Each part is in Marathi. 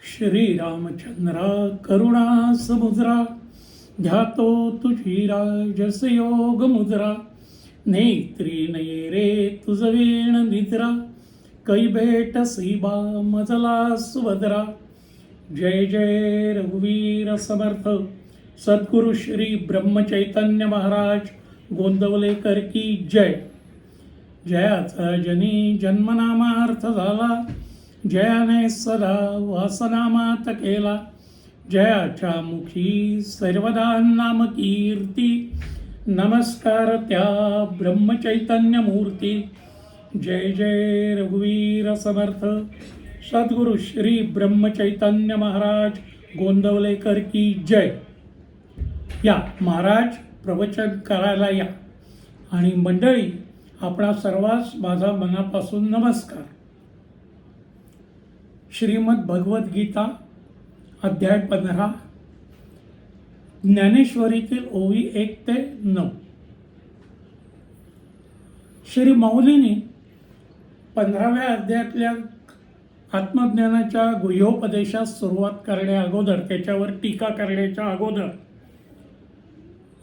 श्रीरामचंद्रा करुणा समुद्रा ध्यातो तुझी राजस योग मुद्रा नेत्री नये रे तुझ वेण निद्रा कै भेट सीबा मजला सुभद्रा. जय जय रघुवीर समर्थ सद्गुरु श्री ब्रह्मचैतन्य महाराज गोंदवलेकर की जय. जयाचा जनी जन्मनामार्थ झाला, जयाने सदा वासनामात केला. जयाच्या मुखी सर्वदा नाम कीर्ती, नमस्कार त्या ब्रह्मचैतन्य मूर्ती. जय जय रघुवीर समर्थ सद्गुरु श्री ब्रह्मचैतन्य महाराज गोंदवलेकर की जय. या महाराज प्रवचन करायला या. आणि मंडळी, आपणा सर्वांस माझा मनापासून नमस्कार. श्रीमद भगवद्गीता अध्याय 15 ज्ञानेश्वरीतील ओवी 1 ते 9. श्री माऊलींनी 15व्या अध्यायातल्या आत्मज्ञानाच्या गुह्योपदेशास सुरुवात करण्या अगोदर, त्याच्यावर टीका करण्याच्या अगोदर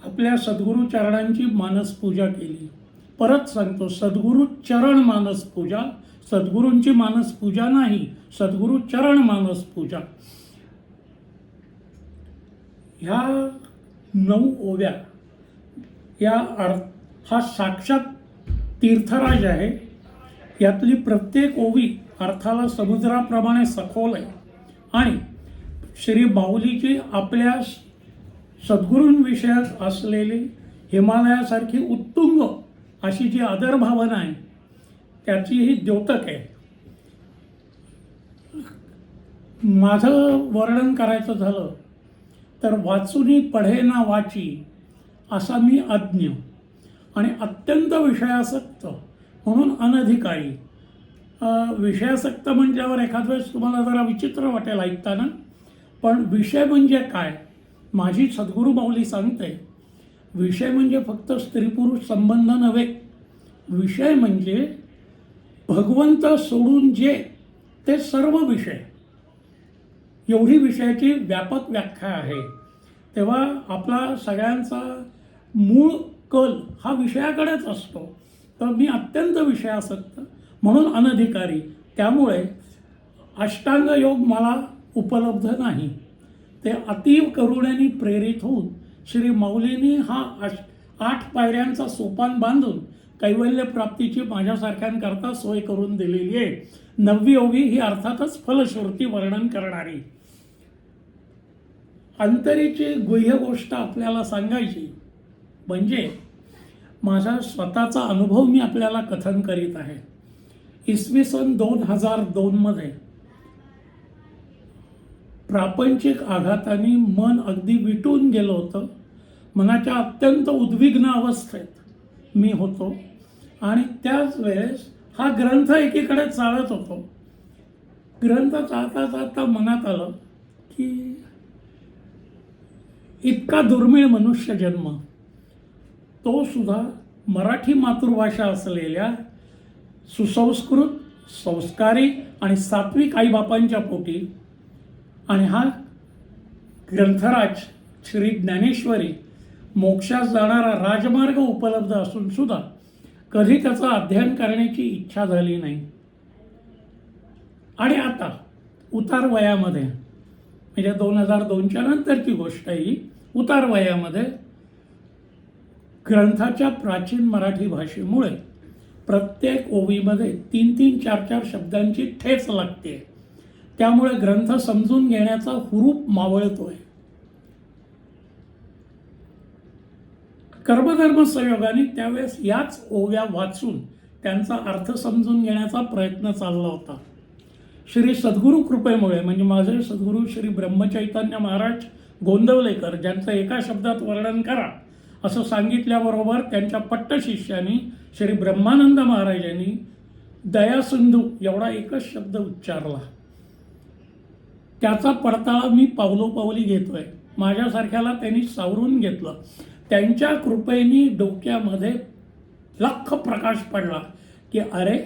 आपल्या सद्गुरु चरणांची मानसपूजा केली. परत सांगतो, सद्गुरु चरण मानसपूजा, सद्गुरूंची मानसपूजा नाही, सद्गुरु चरण मानसपूजा. ह्या 9 ओव्या हा साक्षात तीर्थराज आहे. यातली प्रत्येक ओवी अर्थाला समुद्राप्रमाणे सखोल आहे. आणि श्री माऊलीची आपल्या सद्गुरूंविषयक असलेली हिमालयासारखी उत्तुंग अशी जी आदरभावना आहे, त्याची ही द्योतक आहे. माझं वर्णन करायचं झालं तर वाचुनी पढे ना वाची असा मी अज्ञ आणि अत्यंत विषयासक्त म्हणून अनधिकारी. विषयासक्त म्हटल्यावर एखाद वेळेस तुम्हाला जरा विचित्र वाटेल ऐकताना, पण विषय म्हणजे काय? माझी सद्गुरू माऊली सांगते, विषय म्हणजे फक्त स्त्री पुरुष संबंध नव्हे. विषय म्हणजे भगवंत सोडून जे ते सर्व विषय, एवढी विषयाची व्यापक व्याख्या आहे. तेव्हा आपला सगळ्यांचा मूळ कल हा विषयाकडेच असतो. तर मी अत्यंत विषयासक्त म्हणून अनधिकारी, त्यामुळे अष्टांग योग मला उपलब्ध नाही. ते अतीव करुणेने प्रेरित होऊन श्री माऊलींनी हा 8 पायऱ्यांचा सोपान बांधून कैवल्य प्राप्तीची माझ्यासारख्यांकरता सोय करून दिलेली आहे. 9वी ओवी ही अर्थातच फलश्रुती वर्णन करणारी. अंतरीची गुह्य गोष्ट आपल्याला सांगायची म्हणजे माझा स्वतःचा अनुभव मी आपल्याला कथन करीत आहे. इसवी सन 2002 मध्ये प्रापंचिक आघाताने मन अगदी विटून गेलं होतं. मनाच्या अत्यंत उद्विग्न अवस्थेत मी होतो. आणि त्याच वेळेस हा ग्रंथ एकीकडे चालत होतो. ग्रंथ चालता चालता मनात आलं की इतका दुर्मिळ मनुष्य जन्म, तो सुद्धा मराठी मातृभाषा असलेल्या सुसंस्कृत, संस्कारी आणि सात्विक आईबापांच्या पोटी. आणि हा ग्रंथराज श्री ज्ञानेश्वरी मोक्षास जाणारा राजमार्ग उपलब्ध असून सुद्धा कधी त्याचं अध्ययन करण्याची इच्छा झाली नाही. आणि आता उतार वयामध्ये, म्हणजे 2002च्या नंतरची गोष्ट ही, उतार वयामध्ये ग्रंथाच्या प्राचीन मराठी भाषेमुळे प्रत्येक ओवीमध्ये 3-3, 4-4 शब्दांची ठेच लागते. त्यामुळे ग्रंथ समजून घेण्याचा हुरूप मावळतोय. कर्मधर्म संयोगाने त्यावेळेस याच ओव्या वाचून त्यांचा अर्थ समजून घेण्याचा प्रयत्न चालला होता. श्री सद्गुरू कृपेमुळे, म्हणजे माझे सद्गुरू श्री ब्रह्मचैतन्य महाराज गोंदवलेकर, ज्यांचं एका शब्दात वर्णन करा असं सांगितल्याबरोबर त्यांच्या पट्टशिष्यांनी श्री ब्रह्मानंद महाराजांनी दयासिंधू एवढा एकच शब्द उच्चारला. त्याचा पडताळा मी पावलोपावली घेतोय. माझ्यासारख्याला त्यांनी सावरून घेतलं. त्यांच्या कृपेने डोक्यामध्ये लख प्रकाश पडला की अरे,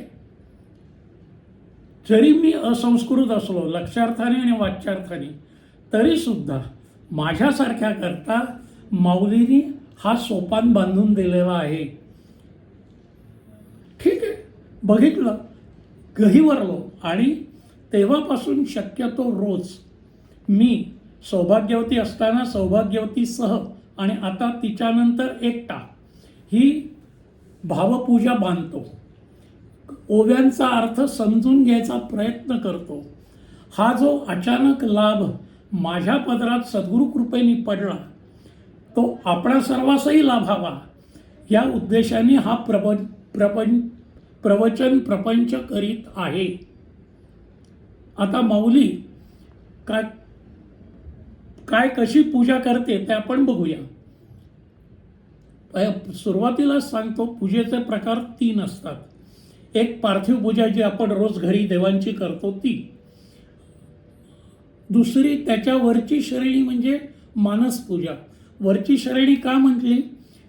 जरी मी असंस्कृत असलो लक्ष्यार्थाने आणि वाच्यार्थाने, तरीसुद्धा माझ्यासारख्या करता माऊलींनी हा सोपान बांधून दिलेला आहे. ठीक आहे, बघितलं, गहिवरलो. आणि तेव्हापासून शक्यतो रोज मी सौभाग्यवती असताना सौभाग्यवतीसह आणि आता तिच्यानंतर एकटा ही भावपूजा बांधतो. ओव्यांचा अर्थ समजून घ्यायचा प्रयत्न करतो. हा जो अचानक लाभ माझ्या पदरात सद्गुरू कृपेने पडला तो आपणा सर्वांसही लाभावा या उद्देशाने हा प्रवचन प्रपंच करीत आहे. आता माऊली काय काय कशी पूजा करते ते आपण बघूया. सुरुवातीलाच सांगतो, पूजेचे प्रकार 3 असतात. एक पार्थिव पूजा जी आपण रोज घरी देवांची करतो ती. दुसरी त्याच्यावरची श्रेणी म्हणजे मानस पूजा. वरची श्रेणी का म्हटली?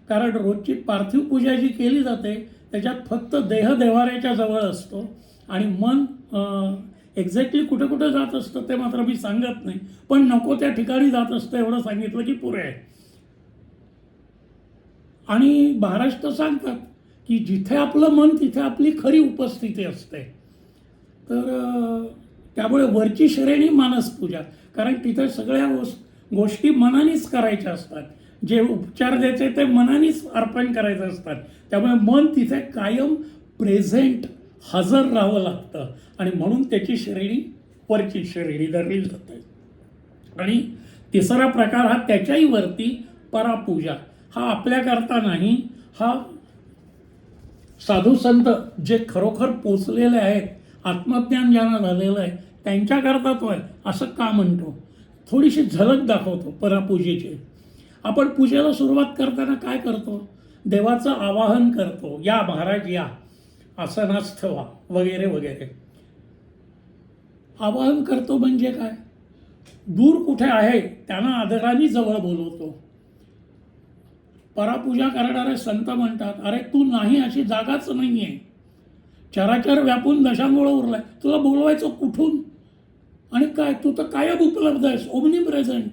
कारण रोजची पार्थिव पूजा जी केली जाते त्याच्यात फक्त देह देवाऱ्याच्या जवळ असतो आणि मन एक्झॅक्टली कुठे कुठे जात असतं ते मात्र मी सांगत नाही, पण नको त्या ठिकाणी जात असतं एवढं सांगितलं की पुरे आहे. आणि महाराष्ट्र सांगतात की जिथे आपलं मन तिथे आपली खरी उपस्थिती असते. तर त्यामुळे वरची श्रेणी मानस पूजा, कारण तिथे सगळ्या गोष्टी मनानेच करायच्या असतात. जे उपचार द्यायचे ते मनानेच अर्पण करायचे असतात. त्यामुळे मन तिथे कायम प्रेझेंट हजर राहावं लागतं आणि म्हणून त्याची श्रेणी वरची श्रेणी धरली जाते. आणि तिसरा प्रकार हा त्याच्याही वरती परापूजा. हा आपल्याकरता नाही, हा साधू संत जे खरोखर पोचलेले आहेत, आत्मज्ञान ज्यांना झालेलं आहे त्यांच्याकरता तो आहे. असं का म्हणतो? थोडीशी झलक दाखवतो परापूजेची. आपण पूजेला सुरुवात करताना काय करतो? देवाचं आवाहन करतो, या महाराज या, आसनास्थ व्हा, वगैरे वगैरे. आवाहन करतो म्हणजे काय? दूर कुठे आहे त्यांना आदराने जवळ बोलवतो. परापूजा करणारे संत म्हणतात, अरे तू नाही अशी जागाच नाही आहे, चराचर व्यापून दशांगोळं उरलाय, तुला बोलवायचं कुठून? आणि काय, तू तर कायम उपलब्ध आहेस, ओमनी प्रेझेंट.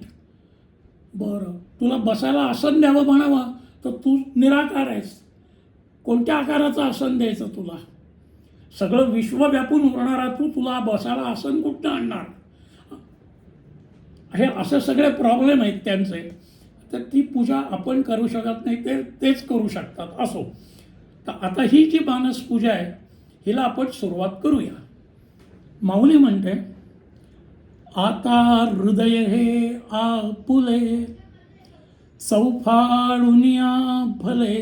बरं, तुला बसायला आसन द्यावं म्हणावं तर तू निराकार आहेस, कोणत्या आकाराचं आसन द्यायचं तुला? सगळं विश्व व्यापून उरणारा तू, तुला बसायला आसन कुठनं आणणार? हे असे सगळे प्रॉब्लेम आहेत त्यांचे. तर ती पूजा आपण करू शकत नाही, तेच करू शकतात. असो, तर आता ही जी मानस पूजा आहे हिला आपण सुरुवात करूया. माऊली म्हणते, आता हृदय हे आपुले चौफाळुनिया भले,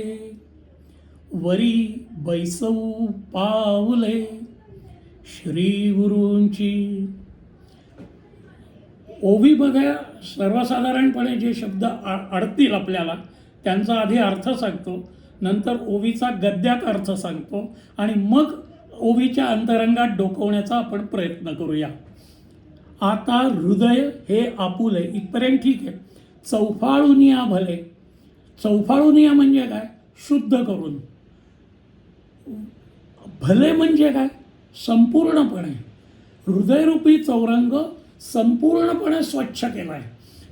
वरी बैसऊ पाऊले श्री गुरूंची. ओवीमध्ये सर्वसाधारणपणे जे शब्द अडतील आपल्याला त्यांचा आधी अर्थ सांगतो, नंतर ओवीचा गद्यात अर्थ सांगतो आणि मग ओवीच्या अंतरंगात डोकवण्याचा आपण प्रयत्न करूया. आता हृदय हे आपुले इथपर्यंत ठीक आहे. चौफाळुनिया भले. चौफाळुनिया म्हणजे काय? शुद्ध करून. भले म्हणजे काय? संपूर्णपणे. हृदयरूपी चौरंग संपूर्णपणे स्वच्छ केला आहे.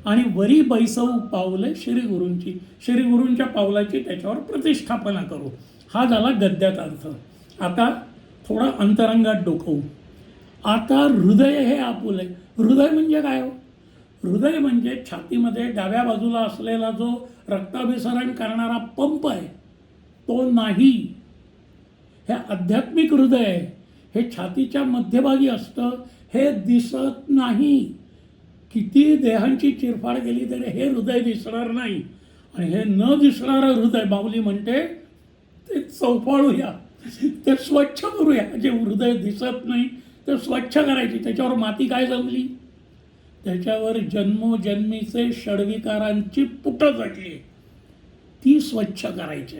आणि वरी बैसऊ पावले श्री गुरूंची. श्री गुरूंच्या पावलाची त्याच्यावर प्रतिष्ठापना करू. हा झाला गद्यात अर्थ. आता थोडा अंतरंगात डोकवू. आता हृदय हे आपुले. हृदय म्हणजे काय हो? हृदय म्हणजे छातीमध्ये डाव्या बाजूला असलेला जो रक्ताभिसरण करणारा पंप आहे तो नाही. हे आध्यात्मिक हृदय आहे. हे छातीच्या मध्यभागी असतं, हे दिसत नाही. किती देहांची चिरफाड केली तरी हे हृदय दिसणार नाही. आणि हे न दिसणारं हृदय माऊली म्हणते ते चौफाळूया, ते स्वच्छ करूया. जे हृदय दिसत नाही ते स्वच्छ करायची. त्याच्यावर माती काय जमली? त्याच्यावर जन्मोजन्मीचे षड्विकारांची पुटं जडली, ती स्वच्छ करायची.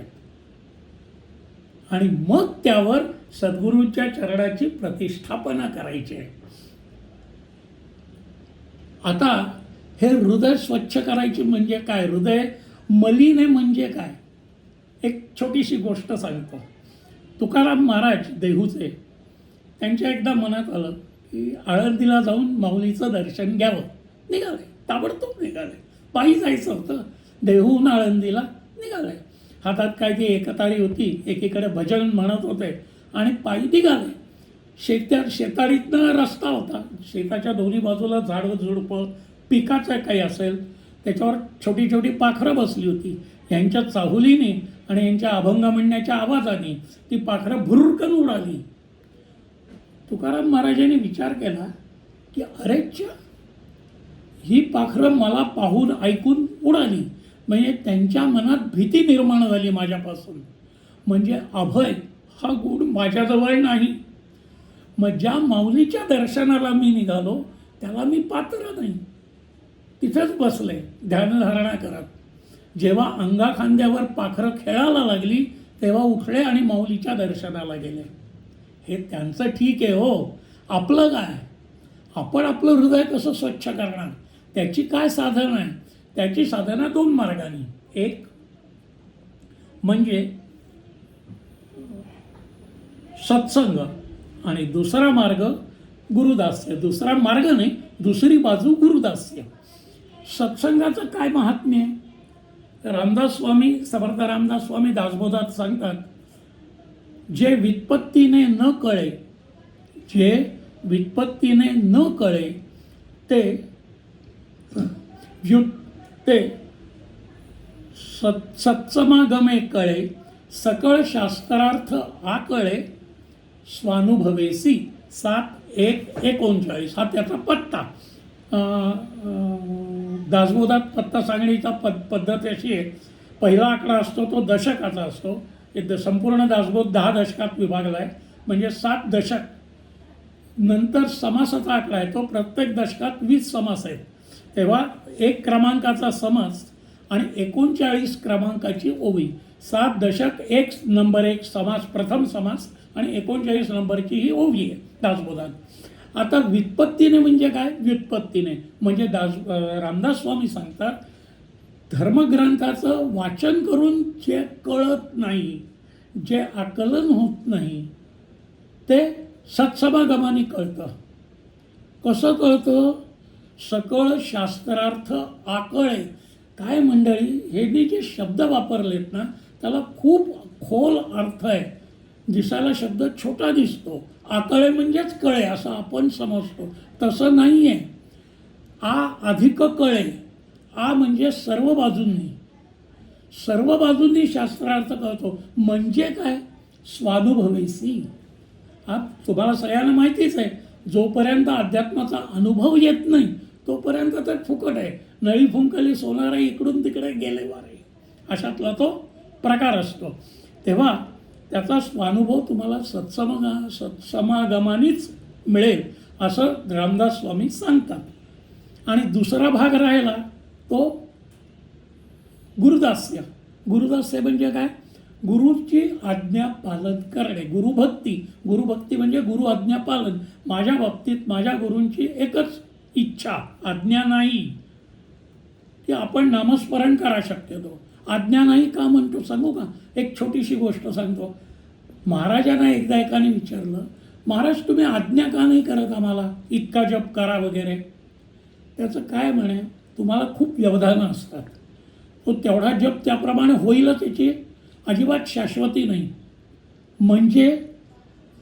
आणि मग त्यावर सद्गुरूंच्या चरणाची प्रतिष्ठापना करायची आहे. आता हे हृदय स्वच्छ करायची म्हणजे काय? हृदय मलिन आहे म्हणजे काय? एक छोटीशी गोष्ट सांगतो. तुकाराम महाराज देहूचे, त्यांच्या एकदा मनात आलं की आळंदीला जाऊन माऊलीचं दर्शन घ्यावं. निघाले, ताबडतोब निघाले. पायी जायचं होतं, देहूहून आळंदीला निघाले. हातात काय ती एकतारी होती, एकीकडे भजन म्हणत होते आणि पायी निघाले. शेताळीतनं रस्ता होता, शेताच्या दोन्ही बाजूला झाडं झुडपं, पिकाचं काही असेल, त्याच्यावर छोटी छोटी पाखरं बसली होती. यांच्या चाहुलीने आणि यांच्या अभंग म्हणण्याच्या आवाजाने ती पाखरं भुरकन उडाली. तुकाराम महाराजांनी विचार केला की अरेच्चा, ही पाखरं मला पाहून ऐकून उडाली, म्हणजे त्यांच्या मनात भीती निर्माण झाली माझ्यापासून. म्हणजे अभय हा गुण माझ्याजवळ नाही. मग ज्या माऊलीच्या दर्शनाला मी निघालो त्याला मी पात्र नाही. तिथंच बसले ध्यानधारणा करत. जेव्हा अंगाखांद्यावर पाखरं खेळायला लागली तेव्हा उठले आणि माऊलीच्या दर्शनाला गेले. हे त्यांचं ठीक आहे हो, आपलं काय? आपण आपलं हृदय कसं स्वच्छ करणार, त्याची काय साधन आहे? त्याची साधना दोन मार्गाने. एक म्हणजे सत्संग आणि दुसरा मार्ग गुरुदास्य. दुसरा मार्ग नाही, दुसरी बाजू गुरुदास्य. सत्संगाचं काय महात्म्य आहे? रामदास स्वामी, समर्थ रामदास स्वामी दासबोधात सांगतात, जे व्युत्पत्तीने न कळे, जे व्युत्पत्तीने न कळे ते ते सत्समागमे कळे, सकळ शास्त्रार्थ आकळे, स्वानुभवेसी. 7:1:39 हा त्याचा पत्ता. दासबोधात पत्ता सांगण्याचा पद्धत अशी आहे, पहिला आकडा असतो तो दशकाचा असतो. संपूर्ण दासबोध 10 दशकात विभागला आहे, म्हणजे 7 दशक. नंतर समासाचा आकडा आहे, तो प्रत्येक दशकात 20 समास आहेत. तेव्हा 1 क्रमांकाचा समास आणि 39 क्रमांकाची ओवी. 7 दशक, 1 नंबर 1 समास, प्रथम समास आणि 39 नंबरची ही ओवी आहे दासबोधात. आता व्युत्पत्तीने म्हणजे काय? व्युत्पत्तीने म्हणजे रामदास स्वामी सांगतात, धर्मग्रंथाचं वाचन करून जे कळत नाही, जे आकलन होत नाही, ते सत्समागमाने कळतं. कसं कळतं? सकळ शास्त्रार्थ आकळे. काय मंडळी, हे मी जे शब्द वापरलेत ना त्याला खूप खोल अर्थ आहे. दिसायला शब्द छोटा दिसतो, आकळे म्हणजेच कळे असं आपण समजतो, तसं नाही आहे. आ अधिक कळे. आ म्हणजे सर्व बाजूंनी, सर्व बाजूंनी शास्त्रार्थ कळतो. म्हणजे काय? स्वानुभवेसी. हा तुम्हाला सगळ्यांना माहितीच आहे, जोपर्यंत अध्यात्माचा अनुभव येत नाही तोपर्यंत तर फुकट आहे. नळी फुंकली सोनारा इकडून तिकडे गेले वारे, अशातला तो प्रकार असतो. तेव्हा त्याचा स्वानुभव तुम्हाला सत्समागमानेच मिळेल असं रामदास स्वामी सांगतात. आणि दुसरा भाग राहिला तो गुरुदास्य. गुरुदास्य म्हणजे काय? गुरुची आज्ञा पालन करणे. गुरुभक्ती म्हणजे गुरु आज्ञा पालन. माझ्या बाबतीत माझ्या गुरूंची एकच इच्छा, आज्ञा नाही की आपण नामस्मरण करा शक्यतो. आज्ञा नाही का म्हणतो सांगू का? एक छोटीशी गोष्ट सांगतो. महाराजांना एकदा एकाने विचारलं, महाराज तुम्ही आज्ञा का नाही करत आम्हाला, इतका जप करा वगैरे. त्याचं काय म्हणे, तुम्हाला खूप व्यवधानं असतात, तो तेवढा जप त्याप्रमाणे होईलच याची अजिबात शाश्वती नाही. म्हणजे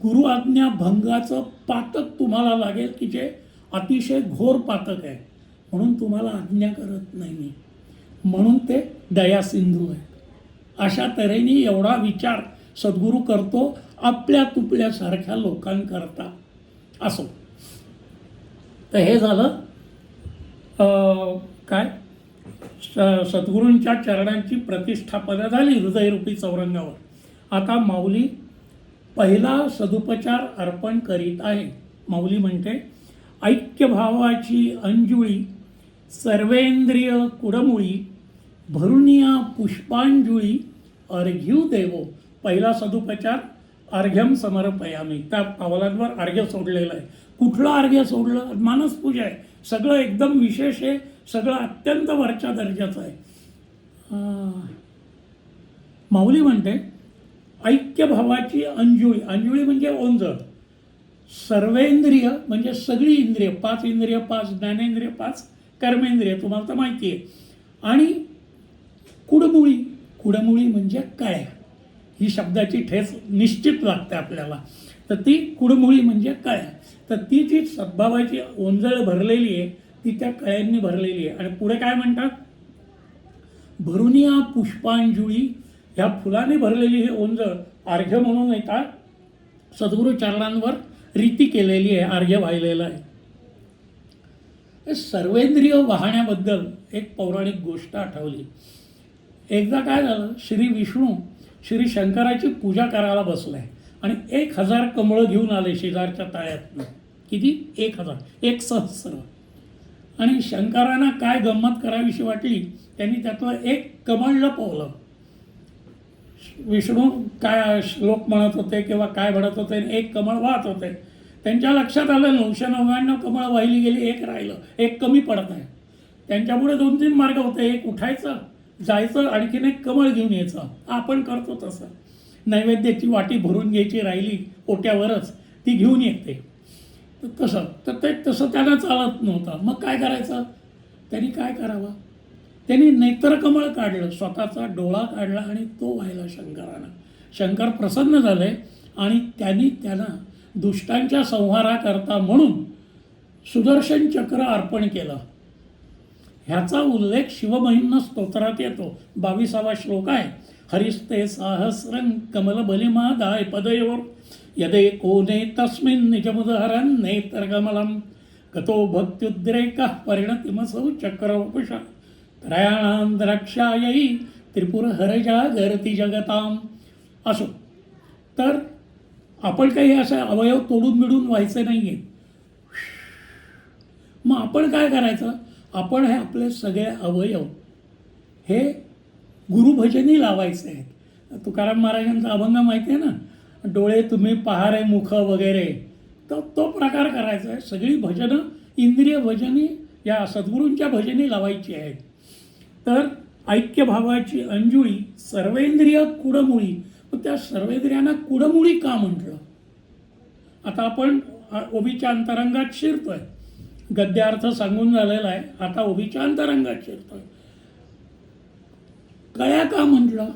गुरु आज्ञा भंगाचं पातक तुम्हाला लागेल की जे अतिशय घोर पातक आहे, म्हणून तुम्हाला आज्ञा करत नाही मी. म्हणून ते दयासिंधू आहे. अशा तऱ्हेने एवढा विचार सद्गुरू करतो आपल्या तुपल्यासारख्या लोकांकरता. असो, तर हे झालं काय, सद्गुरूंच्या चरणांची प्रतिष्ठापना झाली हृदयरूपी चौरंगावर. आता माऊली पहिला सदुपचार अर्पण करीत आहे. माऊली म्हणते, ऐक्यभावाची अंजुळी सर्वेंद्रिय कुडमुळी भरुनिया पुष्पांजुळी अर्घ्यू देवो. पहिला सदुपचार अर्घ्यम समर्पयामी. त्या पावलांवर अर्घ्य सोडलेलं आहे. कुठलं अर्घ्य सोडलं? मानसपूजा आहे. सगळं एकदम विशेष आहे, सगळं अत्यंत वरच्या दर्जाचं आहे. माऊली म्हणते, ऐक्यभावाची अंजुळी. अंजुळी म्हणजे ओंजळ. सर्वेंद्रिय म्हणजे सगळी इंद्रिय, 5 इंद्रिय, 5 ज्ञानेंद्रिय, 5 कर्मेंद्रिय, तुम्हाला तर माहिती आहे. आणि कुडमुळी, कुडमुळी म्हणजे कळ्या. ही शब्दाची ठेस निश्चित लागते आपल्याला. तर ती कुडमुळी म्हणजे कळ्या. तर ती जी सद्भावाची ओंजळ भरलेली आहे ती त्या कळ्यांनी भरलेली आहे. आणि पुढे काय म्हणतात, भरुनिया पुष्पांजुळी, ह्या फुलाने भरलेली ही ओंजळ अर्घ्य म्हणून एका सद्गुरू चरणांवर रीती केलेली आहे, अर्घ्य वाहिलेलं आहे. हे सर्वेंद्रिय वाहण्याबद्दल एक पौराणिक गोष्ट आठवली. एकदा काय झालं, श्री विष्णू श्री शंकराची पूजा करायला बसलाय आणि 1000 कमळं घेऊन आले शेजारच्या तळ्यातनं. किती? 1000, 1 सहस्र. आणि शंकरांना काय गंमत करावीशी वाटली, त्यांनी त्यातलं एक कमळ लपवलं. विष्णू काय श्लोक म्हणत होते किंवा काय म्हणत होते, एक कमळ वाहत होते. त्यांच्या लक्षात आलं 999 कमळ वाहिली गेली, एक राहिलं, एक कमी पडत आहे. त्यांच्यापुढे 2-3 मार्ग होते. एक उठायचं, जायचं, आणखीन एक कमळ घेऊन यायचं. आपण करतो तसं. नैवेद्याची वाटी भरून घ्यायची राहिली ओट्यावरच, ती घेऊन येते. तसं त्यांना चालत नव्हतं. मग काय करायचं, त्यांनी काय करावं, त्यांनी नेत्रकमळ काढलं, स्वतःचा डोळा काढला आणि तो व्हायला शंकरांना. शंकर प्रसन्न झाले आणि त्यांना दुष्टांच्या संहाराकरता म्हणून सुदर्शन चक्र अर्पण केलं. ह्याचा उल्लेख शिवमहिम्न स्तोत्रात येतो. 22वा श्लोक आहे, हरिस्ते सहस्रं कमल बलिमादाय पदयोर यदे कोने तस्मिन् निजमुदहरन् नेत्रकमलं गतो भक्त्युद्रेकः परिणतिमसौ चक्रवपुषा त्रयाणां द्रक्ष्यायै त्रिपुरहरजागरति जगताम. असो, तर आपण काही असे अवयव तोडून बिडून व्हायचे नाही आहेत. मग आपण काय करायचं, आपण हे आपले सगळे अवयव हे गुरुभजनी लावायचे आहेत. तुकाराम महाराजांचा अभंग माहिती आहे ना, डोळे तुम्ही पहारे मुख वगैरे, तर तो प्रकार करायचा आहे. सगळी भजनं इंद्रिय भजनी या सद्गुरूंच्या भजनी लावायची आहेत. तर ऐक्यभावाची अंजुळी सर्वेंद्रिय कुडमुळी. पण त्या सर्वेंद्रियांना कुडमुळी का म्हटलं. आता आपण ओबीच्या अंतरंगात शिरतोय. गद्यार्थ सांगून झालेला आहे, आता ओबीच्या अंतरंगात शिरतोय. कळ्या का म्हटलं,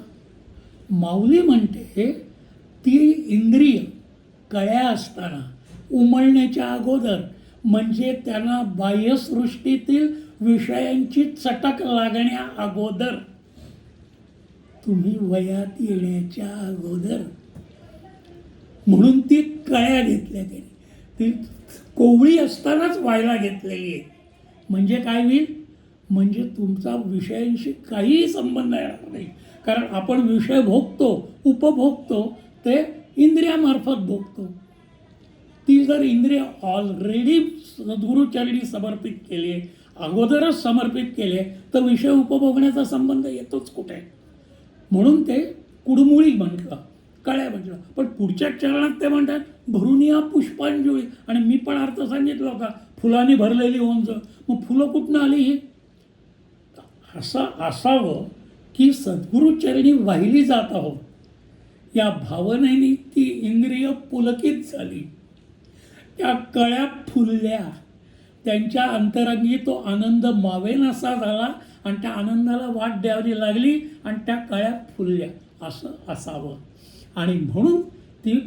माऊली म्हणते ती इंद्रिय कळ्या असताना उमलण्याच्या अगोदर, म्हणजे त्यांना बाह्यसृष्टीतील विषयांची चटक लागण्या अगोदर, तुम्ही वयात येण्याच्या अगोदर, म्हणून ती कळ्या घेतल्या. त्यांनी ती कोवळी असतानाच व्हायला घेतलेली आहे. म्हणजे काय होईल, म्हणजे तुमचा विषयांशी काहीही संबंध येणार नाही. कारण आपण विषय भोगतो, उपभोगतो, ते इंद्रियामार्फत भोगतो. ती जर इंद्रिय ऑलरेडी सद्गुरूचरणी समर्पित केली, अगोदरच समर्पित केले, तर विषय उपभोगण्याचा संबंध येतोच कुठे. म्हणून ते कुडमुळी म्हटलं, कळ्या म्हटलं. पण पुढच्या चरणात ते म्हणतात भरुनिया पुष्पांजुळी. आणि मी पण अर्थ सांगितला होता, फुलांनी भरलेली ओंज. मग फुलं कुठनं आली ही. असं असावं की सद्गुरूचरणी वाहिली जात आहोत या भावनेने ती इंद्रिय पुलकित झाली, त्या कळ्या फुलल्या, त्यांच्या अंतरंगी तो आनंद मावेनासा झाला आणि त्या आनंदाला वाट द्यावी लागली आणि त्या कळ्या फुलल्या. असं असावं. आणि म्हणून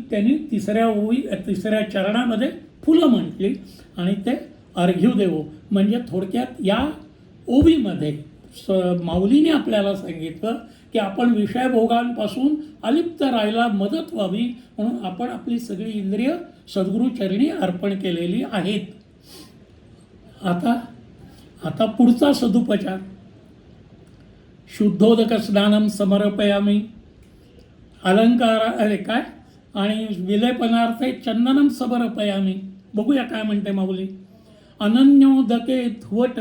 त्यांनी तिसऱ्या चरणामध्ये फुलं म्हटली आणि ते अर्घ्युदेवो. म्हणजे थोडक्यात या ओवीमध्ये माऊलीने आपल्याला सांगितलं की आपण विषयभोगांपासून अलिप्त राहायला मदत व्हावी म्हणून आपण आपली सगळी इंद्रिय सद्गुरूचरणी अर्पण केलेली आहेत. आता पुढचा सदुपचार, शुद्धोदक स्नानम समर्पयामी, अलंकार काय आणि विलेपनार्थे चंदनम समर्पयामी. बघूया काय म्हणते माऊली. अनन्योदके धुवट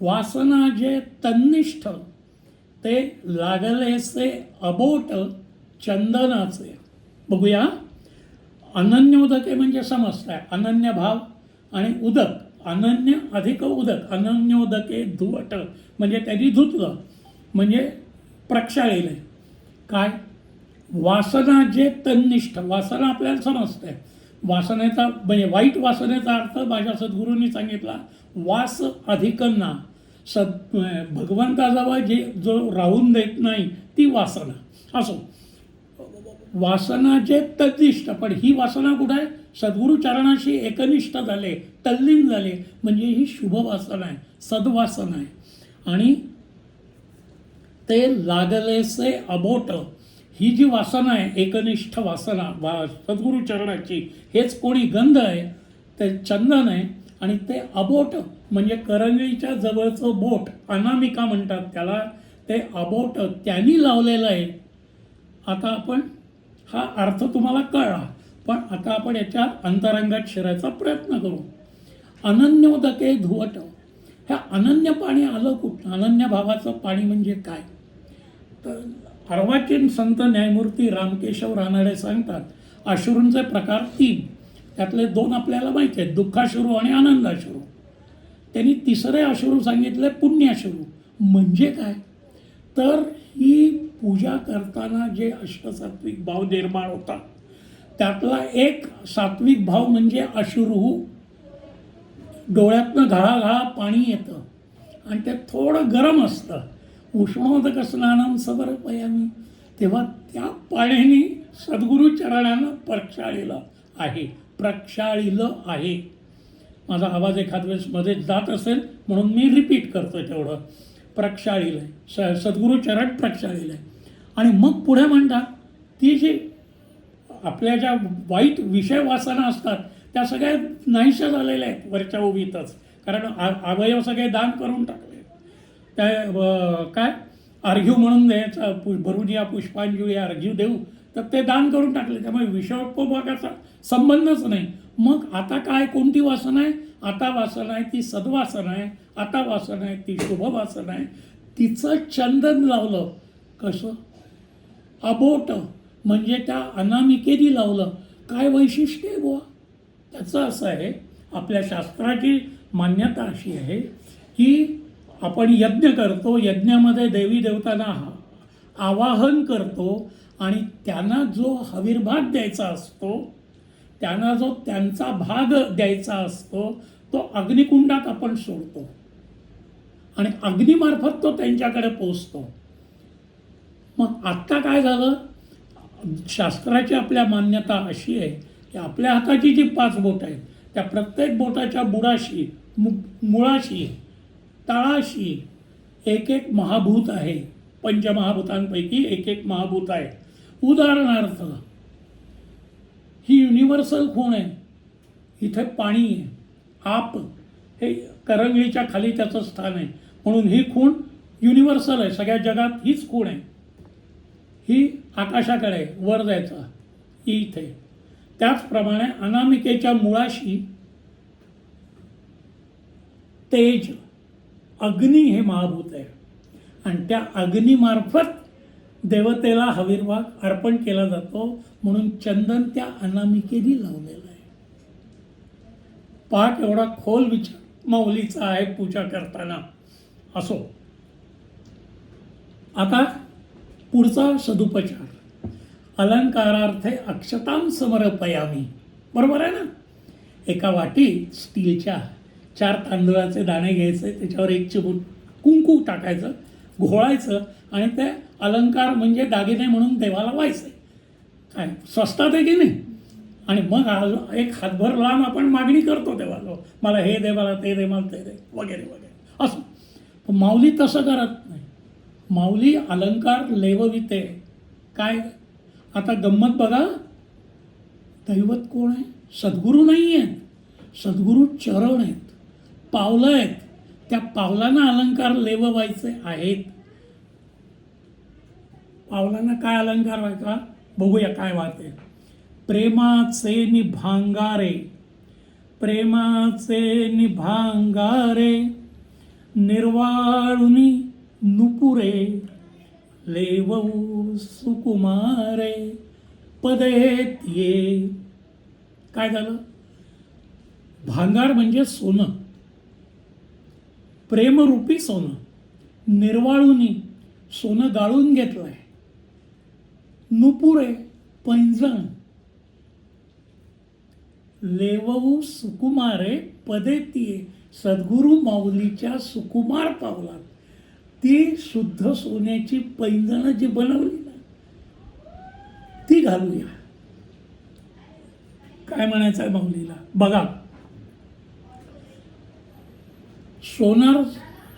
वासना जे तन्निष्ठ, ते लागलेसे अबोट चंदनाचे. बघूया. अनन्योदके म्हणजे समजताय, अनन्य भाव आणि उदक, अनन्य अधिक उदक, अनन्योदके धुवट म्हणजे त्यांनी धुतलं म्हणजे प्रक्षाळले. काय वासना जे तन्निष्ठ, वासना आपल्याला समजते, वासनेचा म्हणजे वाईट वासनेचा अर्थ माझ्या सद्गुरूंनी सांगितला, वास अधिकना. भगवंताजवळ जो राहून देत नाही ती वासना. असो, वासना जे तद्दिष्ट, पण ही वासना कुठं आहे? सद्गुरू चरणाशी एकनिष्ठ झाले, तल्लीन झाले, म्हणजे ही शुभ वासना आहे, सद्वासना आहे. आणि ते लागलेसे अबोट, ही जी वासना आहे, एकनिष्ठ वासना सद्गुरू चरणाची, हेच कोणी गंध आहे, ते चंदन आहे. आणि ते अबोट म्हणजे करंगळीच्या जवळचं बोट, अनामिका म्हणतात त्याला, ते अबोट त्यांनी लावलेलं आहे. आता आपण हा अर्थ तुम्हाला कळला, पण आता आपण याच्या अंतरंगात शिरायचा प्रयत्न करू. अनन्योदके धुवट, ह्या अनन्य पाणी आलं कुठं? अनन्य भावाचं पाणी म्हणजे काय? तर अर्वाचीन संत न्यायमूर्ती रामकेशव रानडे सांगतात, अश्रूंचे प्रकार 3, त्यातले 2 आपल्याला माहिती आहेत, दुःखाश्रू आणि आनंदाश्रू. त्यांनी तिसरे अश्रू सांगितले पुण्याश्रू. म्हणजे काय? तर ही पूजा करताना जे अष्टसात्विक भाव निर्माण होतात, त्यातला एक सात्विक भाव म्हणजे अश्रू. डोळ्यातनं घळाघळा पाणी येतं आणि ते थोडं गरम असतं. उष्णोदक स्नानम समर्पयामी, तेव्हा त्या पाण्याने सद्गुरू चरणानं प्रक्षाळलेलं आहे. माझा आवाज एखाद वेळेस मध्ये जात असेल म्हणून मी रिपीट करतो तेवढं. प्रक्षाळलेलं आहे, सद्गुरू चरण प्रक्षाळलेलं आहे. आणि मग पुढे म्हणतात, ती जी आपल्या ज्या वाईट विषय वासना असतात त्या सगळ्या नाहीशा झालेल्या आहेत वरच्या उभीतच, कारण अवयव सगळे दान करून टाकले. त्या काय अर्घ्यू म्हणून द्यायचं, भरून या पुष्पांजली अर्घ्यू देऊ, तर ते दान करून टाकले. त्यामुळे विषयोपभोगाचा संबंधच नाही. मग आता काय, कोणती वासना आहे? आता वासना आहे ती सद्वासना आहे, आता वासना आहे ती शुभ वासना आहे. तिचं चंदन लावलं, कसं? अबोट म्हणजे त्या अनामिकेने लावलं. काय वैशिष्ट्य आहे बुवा त्याचं? असं आहे, आपल्या शास्त्राची मान्यता अशी आहे की आपण यज्ञ करतो, यज्ञामध्ये देवी देवतांना आवाहन करतो आणि त्यांना जो हविर्भाग द्यायचा असतो, त्यांना जो त्यांचा भाग द्यायचा असतो, तो अग्निकुंडात आपण सोडतो आणि अग्निमार्फत तो त्यांच्याकडे पोचतो. मग आत्ता काय झालं? शास्त्राची आपल्या मान्यता अशी आहे की आपल्या हाताची जी 5 बोटं आहेत, त्या प्रत्येक बोटाच्या बुडाशी, मुळाशी, तळाशी एक एक महाभूत आहे. पंचमहाभूतांपैकी एक एक महाभूत आहे. उदाहरणार्थ, ही युनिव्हर्सल खूण आहे, इथे पाणी आहे, आप हे करंगळीच्या खाली त्याचं स्थान आहे, म्हणून ही खूण युनिव्हर्सल आहे, सगळ्या जगात हीच खूण आहे. ही आकाशाकडे वर जायचा इथे. त्याचप्रमाणे अनामिकेच्या मुळाशी तेज, अग्नी हे महाभूत आहे आणि त्या अग्निमार्फत देवतेला हविर्भाग अर्पण केला जातो, म्हणून चंदन त्या अनामिकेने लावलेलं आहे. पाठ एवढा खोल विचार माऊलीचा आहे पूजा करताना. असो, आता पुढचा सदुपचार, अलंकारार्थे अक्षतां समर्पयामी. बरोबर आहे ना? एका वाटीत स्टीलच्या 4 तांदूळाचे दाणे घ्यायचे, त्याच्यावर 1 चिमूट कुंकू टाकायचं, घोळायचं आणि ते अलंकार म्हणजे दागिने म्हणून देवाला व्हायचे. काय स्वस्तात आहे की नाही? आणि मग एक हातभर लांब आपण मागणी करतो देवाला, मला हे दे, मला ते दे, मला ते दे, वगैरे वगैरे असं. पण माऊली तसं करत नाही. माऊली अलंकार लेवविते. काय आता गंमत बघा, दैवत कोण आहे? सद्गुरू नाही आहेत, सद्गुरू चरण आहेत, पावलं आहेत. त्या पावलांना अलंकार लेववायचे आहेत. पावलांना काय अलंकार व्हायचा बघूया काय वाट आहे. प्रेमाचे निभांगारे, प्रेमाचे निभांगारे, निर्वाळुनी नुपुरे, लेवऊ सुकुमारे, पदेत ये. काय झालं? भांगार म्हणजे सोनं, प्रेमरूपी सोनं. निर्वाळुनी सोनं गाळून घेतलंय. नुपुरे पैंजण, लेवऊ सुकुमारे पदेतीये, सद्गुरू माऊलीच्या सुकुमार पावलात ती शुद्ध सोन्याची पैंजणं जी बनवली ना ती घालूया. काय म्हणायचं आहे माऊलीला? बघा,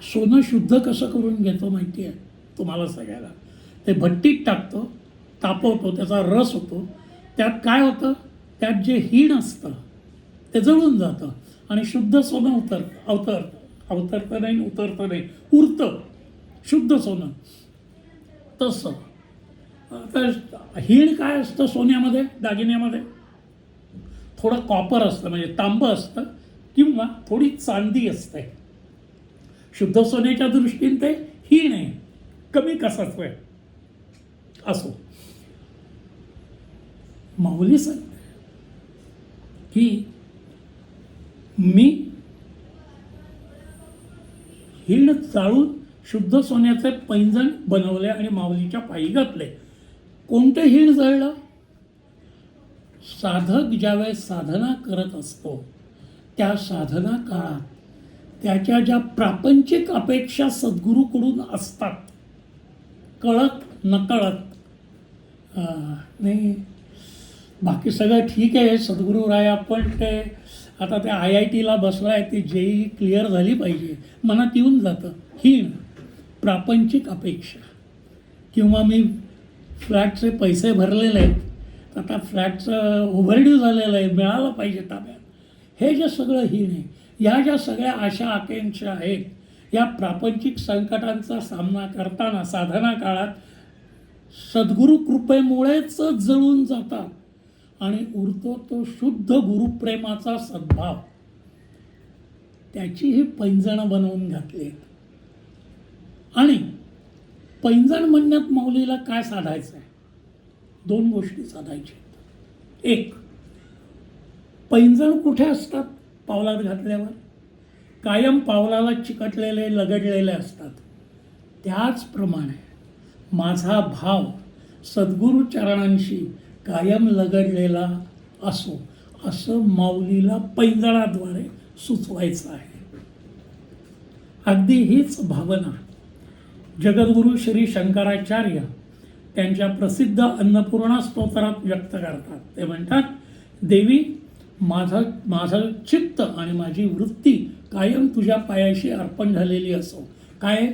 सोनं शुद्ध कसं करून घेतो माहिती आहे तुम्हाला सगळ्याला? ते भट्टीत टाकतो, तापवतो, त्याचा रस होतो. त्यात काय होतं? त्यात जे हीण असतं ते जळून जातं आणि शुद्ध सोनं उतरतं नाही, उरतं शुद्ध सोनं. तसं तर हीण काय असतं सोन्यामध्ये, दागिन्यामध्ये? थोडं कॉपर असतं, म्हणजे तांबं असतं, किंवा थोडी चांदी असते. शुद्ध सोन्याच्या दृष्टीने ते हीण आहे, कमी कसाचं आहे. असो, माऊली सांगते की मी हीण चाळून शुद्ध सोन्याचे पैंजण बनवले आणि माऊलीच्या पायी घातले. कोणते हीण जळलं? साधक ज्यावेळेस साधना करत असतो त्या साधना काळात त्याच्या ज्या प्रापंचिक अपेक्षा सद्गुरूकडून असतात, कळत नकळत, नाही बाकी सगळं ठीक आहे सद्गुरू राया, पण ते आता त्या IITला बसला आहे, ती JEE क्लिअर झाली पाहिजे, मनात येऊन जातं हीण, प्रापंचिक अपेक्षा. किंवा मी फ्लॅटचे पैसे भरलेले आहेत, आता फ्लॅटचं ओव्हरड्यू झालेलं आहे, मिळालं पाहिजे ताब्यात, हे जे सगळं हीण आहे. या ज्या सगळ्या आशा आकांक्षा आहेत, या प्रापंचिक संकटांचा सामना करताना साधना काळात सद्गुरू कृपेमुळेच जळून जातात आणि उरतो तो शुद्ध गुरुप्रेमाचा सद्भाव. त्याची ही पैंजणं बनवून घातली. आणि पैंजण म्हणण्यात माऊलीला काय साधायचं आहे? 2 गोष्टी साधायच्या. एक, पैंजण कुठे असतात? पावलात घातल्यावर कायम पावलाला चिकटलेले, लगडलेले असतात. त्याचप्रमाणे माझा भाव सद्गुरू चरणांशी कायम लगडलेला असो, असं माऊलीला पैंजणाद्वारे सुचवायचं आहे. अगदी हीच भावना जगद्गुरू श्री शंकराचार्य त्यांच्या प्रसिद्ध अन्नपूर्णा स्तोत्रात व्यक्त करतात. ते म्हणतात, देवी माझं चित्त आणि माझी वृत्ती कायम तुझ्या पायाशी अर्पण झालेली असो. काय?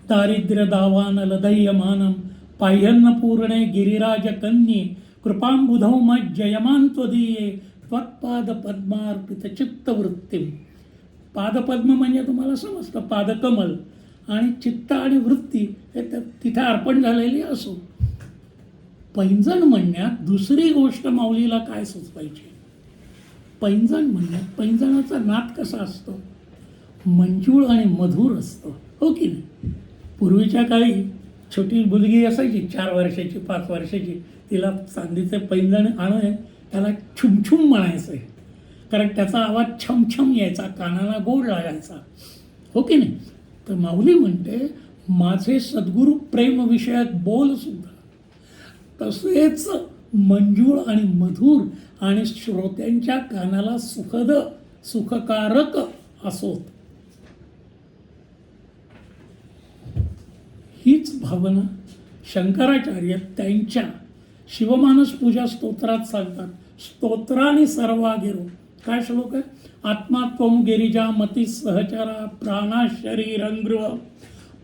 दारिद्र्य दावान लदयमानम पाह्यन्नपूर्णे गिरिराज कन्ये कृपांबुधौ मज्जयमान त्वदीये त्वत्पाद पद्मार्पित चित्तवृत्तीम. पादपद्म म्हणजे तुम्हाला समजतं पादकमल, आणि चित्त आणि वृत्ती हे तिथे अर्पण झालेली असो. पैंजण म्हणण्यात दुसरी गोष्ट माऊलीला काय सुचवायची? पैंजण म्हणण्यात पैंजणाचा नाद कसा असतो? मंजूळ आणि मधुर असतो, हो की नाही? पूर्वीच्या काळी छोटी मुलगी असायची 4 वर्षाची 5 वर्षाची, तिला चांदीचे पैंजण आणून त्याला छुमछुम म्हणायचं, कारण त्याचा आवाज छमछम यायचा, कानाला गोड लागायचा, हो की नाही? तर माऊली म्हणते, माझे सद्गुरू प्रेमविषयक बोल सुद्धा तसेच मंजूळ आणि मधुर आणि श्रोत्यांच्या कानाला सुखकारक असोत. हीच भावना शंकराचार्य त्यांच्या शिवमानस पूजा स्तोत्रात सांगतात. स्तोत्राने सर्वागिरो. काय श्लोक आहे? आत्मा त्वं गिरिजा मती सहचरा प्राणा शरीरंग्रव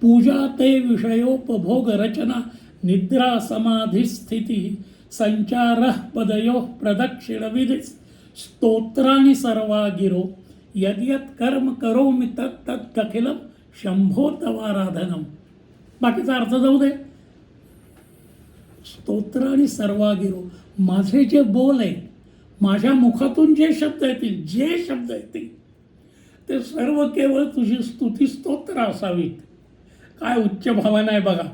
पूजा ते विषयोपभोग रचना निद्रा समाधी स्थिती संचार पदयो प्रदक्षिणविधि स्तोत्राणि सर्वागिरो यद्यत् कर्म करोमि तत्तदखिलं शंभो तवाराधनम. बाकीचा अर्थ जाऊ दे. स्तोत्र आणि सर्वागिरो, माझे जे बोल आहेत, माझ्या मुखातून जे शब्द येतील ते सर्व केवळ तुझी स्तुती स्तोत्र असावीत. काय उच्च भावना आहे बघा.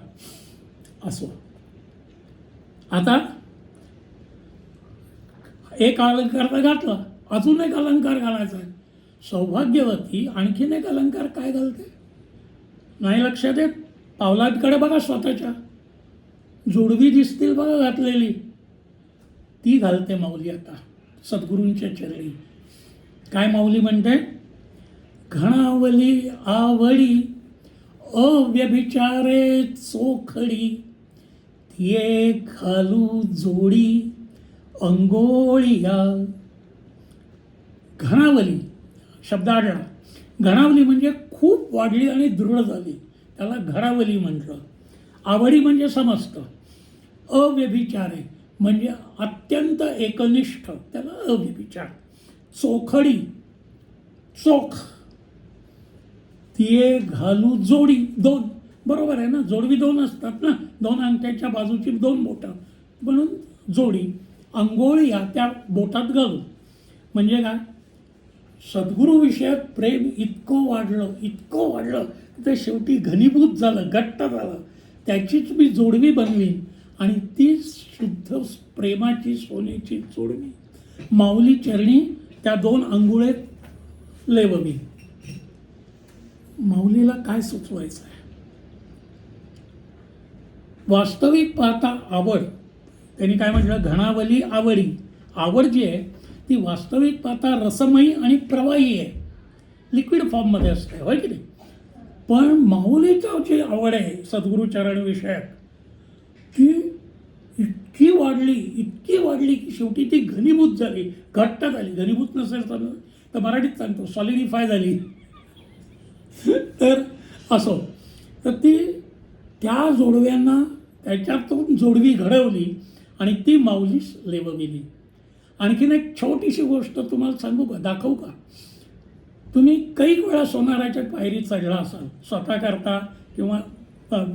असो, आता एक अलंकार तर घातला, अजून एक अलंकार घालायचा आहे. सौभाग्यवती आणखीन एक अलंकार काय घालते नाही लक्षात येत? पावलांकडे बघा, स्वतःच्या जोडवी दिसतील बघा घातलेली, ती घालते माऊली. आता सद्गुरूंच्या चरणी. काय माऊली म्हणते? घणावली आवडी अव्यभिचारे चोखडी, तिये घालू जोडी अंगोळिया. घणावली शब्द आढळला. घणावली म्हणजे खूप वाढली आणि दृढ झाली, त्याला घणावली म्हटलं. आवडी म्हणजे समजतं. अव्यभिचारे म्हणजे अत्यंत एकनिष्ठ, त्याला अव्यभिचार. चोखडी चोख, तिये घालू जोडी दोन. बरोबर आहे ना, जोडवी दोन असतात ना, दोन अंगठ्याच्या बाजूची दोन बोटं, म्हणून जोडी. अंघोळी या त्या बोटात घालू म्हणजे काय? सद्गुरूविषयक प्रेम इतकं वाढलं ते शेवटी घनीभूत झालं, घट्ट झालं. त्याचीच मी जोडवी बनवीन आणि ती शुद्ध प्रेमाची सोन्याची जोडवी माऊली चरणी त्या दोन अंघोळेत लेववी. माऊलीला काय सुचवायचं आहे? वास्तविक पाहता आवड, त्यांनी काय म्हटलं? घणावली आवडी. आवड जी आहे ती वास्तविक पाहता रसमयी आणि प्रवाही आहे, लिक्विड फॉर्ममध्ये असते, होय की नाही? पण माऊलीचं जी आवड आहे सद्गुरूचरण विषयक, ती इतकी वाढली की शेवटी ती घनीभूत झाली, घट्ट झाली. घनीभूत नसेल तर मराठीत सांगतो सॉलिडिफाय झाली. तर असो, तर ती त्या जोडव्यांना त्याच्यातून जोडवी घडवली आणि ती माऊलीस लेवविली. आणखीन एक छोटीशी गोष्ट तुम्हाला सांगू का, दाखवू का? तुम्ही कैक वेळा सोनाराच्या पायरी चढला असाल, स्वतः करता किंवा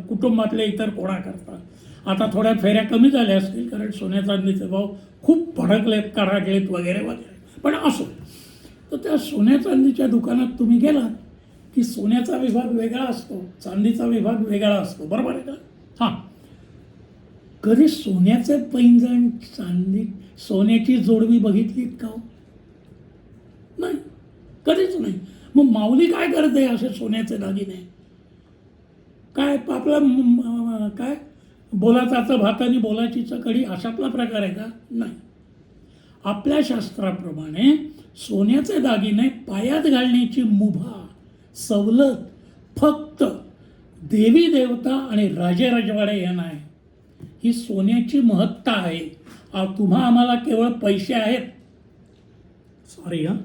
कुटुंबातल्या इतर कोणाकरता. आता थोड्या फेऱ्या कमी झाल्या असतील, कारण सोन्या चांदीचे भाव खूप भडकलेत, कडाडलेत वगैरे वगैरे. पण असो, तर त्या सोन्या चांदीच्या दुकानात तुम्ही गेलात की सोन्याचा विभाग वेगळा असतो, चांदीचा विभाग वेगळा असतो, बरोबर आहे का? हां. कधी सोन्याचे पैंजण, सोन्याची जोडवी बघितलीत का? नाही, कधीच नाही. मग माऊली काय करते असे सोन्याचे दागिने? काय आपलं काय बोलाचाचं भात आणि बोलाचीचं कढी अशातला प्रकार आहे का? नाही. आपल्या शास्त्राप्रमाणे सोन्याचे दागिने पायात घालण्याची मुभा, सवलत फक्त देवी देवता आणि राजे राजवाडे यांना आहे. ही सोन्याची महत्ता आहे. तुम्हा आम्हाला केवळ पैसे आहेत, सॉरी हां,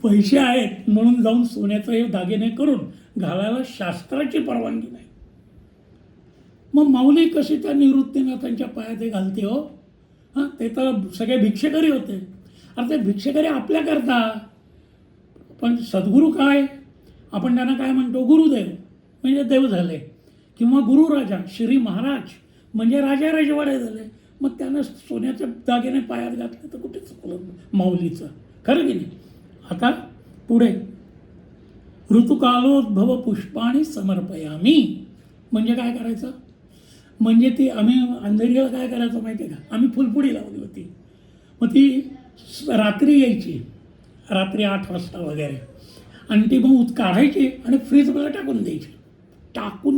पैसे आहेत म्हणून जाऊन सोन्याचे हे दागिने करून घालायला शास्त्राची परवानगी नाही. मग माऊली कशी त्या निवृत्तीनाथांच्या पायात हे घालते हो? हां, ते तर सगळे भिक्षेकरी होते. अरे ते भिक्षेकरी आपल्याकरता, पण सद्गुरू काय, आपण त्यांना काय म्हणतो? गुरुदेव म्हणजे देव झाले, किंवा गुरुराजा श्री महाराज म्हणजे राजा राजवाडे झाले. मग त्यानं सोन्याचे दागिने पायात घातले तर कुठे चुकलं माऊलीचं? खरं की नाही? आता पुढे ऋतुकालोद्भव पुष्पाणी समर्पयामी म्हणजे काय करायचं? म्हणजे ती आम्ही अंधेरीला काय करायचं माहिती आहे का? आम्ही फुलपुडी लावली होती. मग ती रात्री यायची, रात्री 8 वाजता वगैरे, आणि ती मग काढायची आणि फ्रीजमध्ये टाकून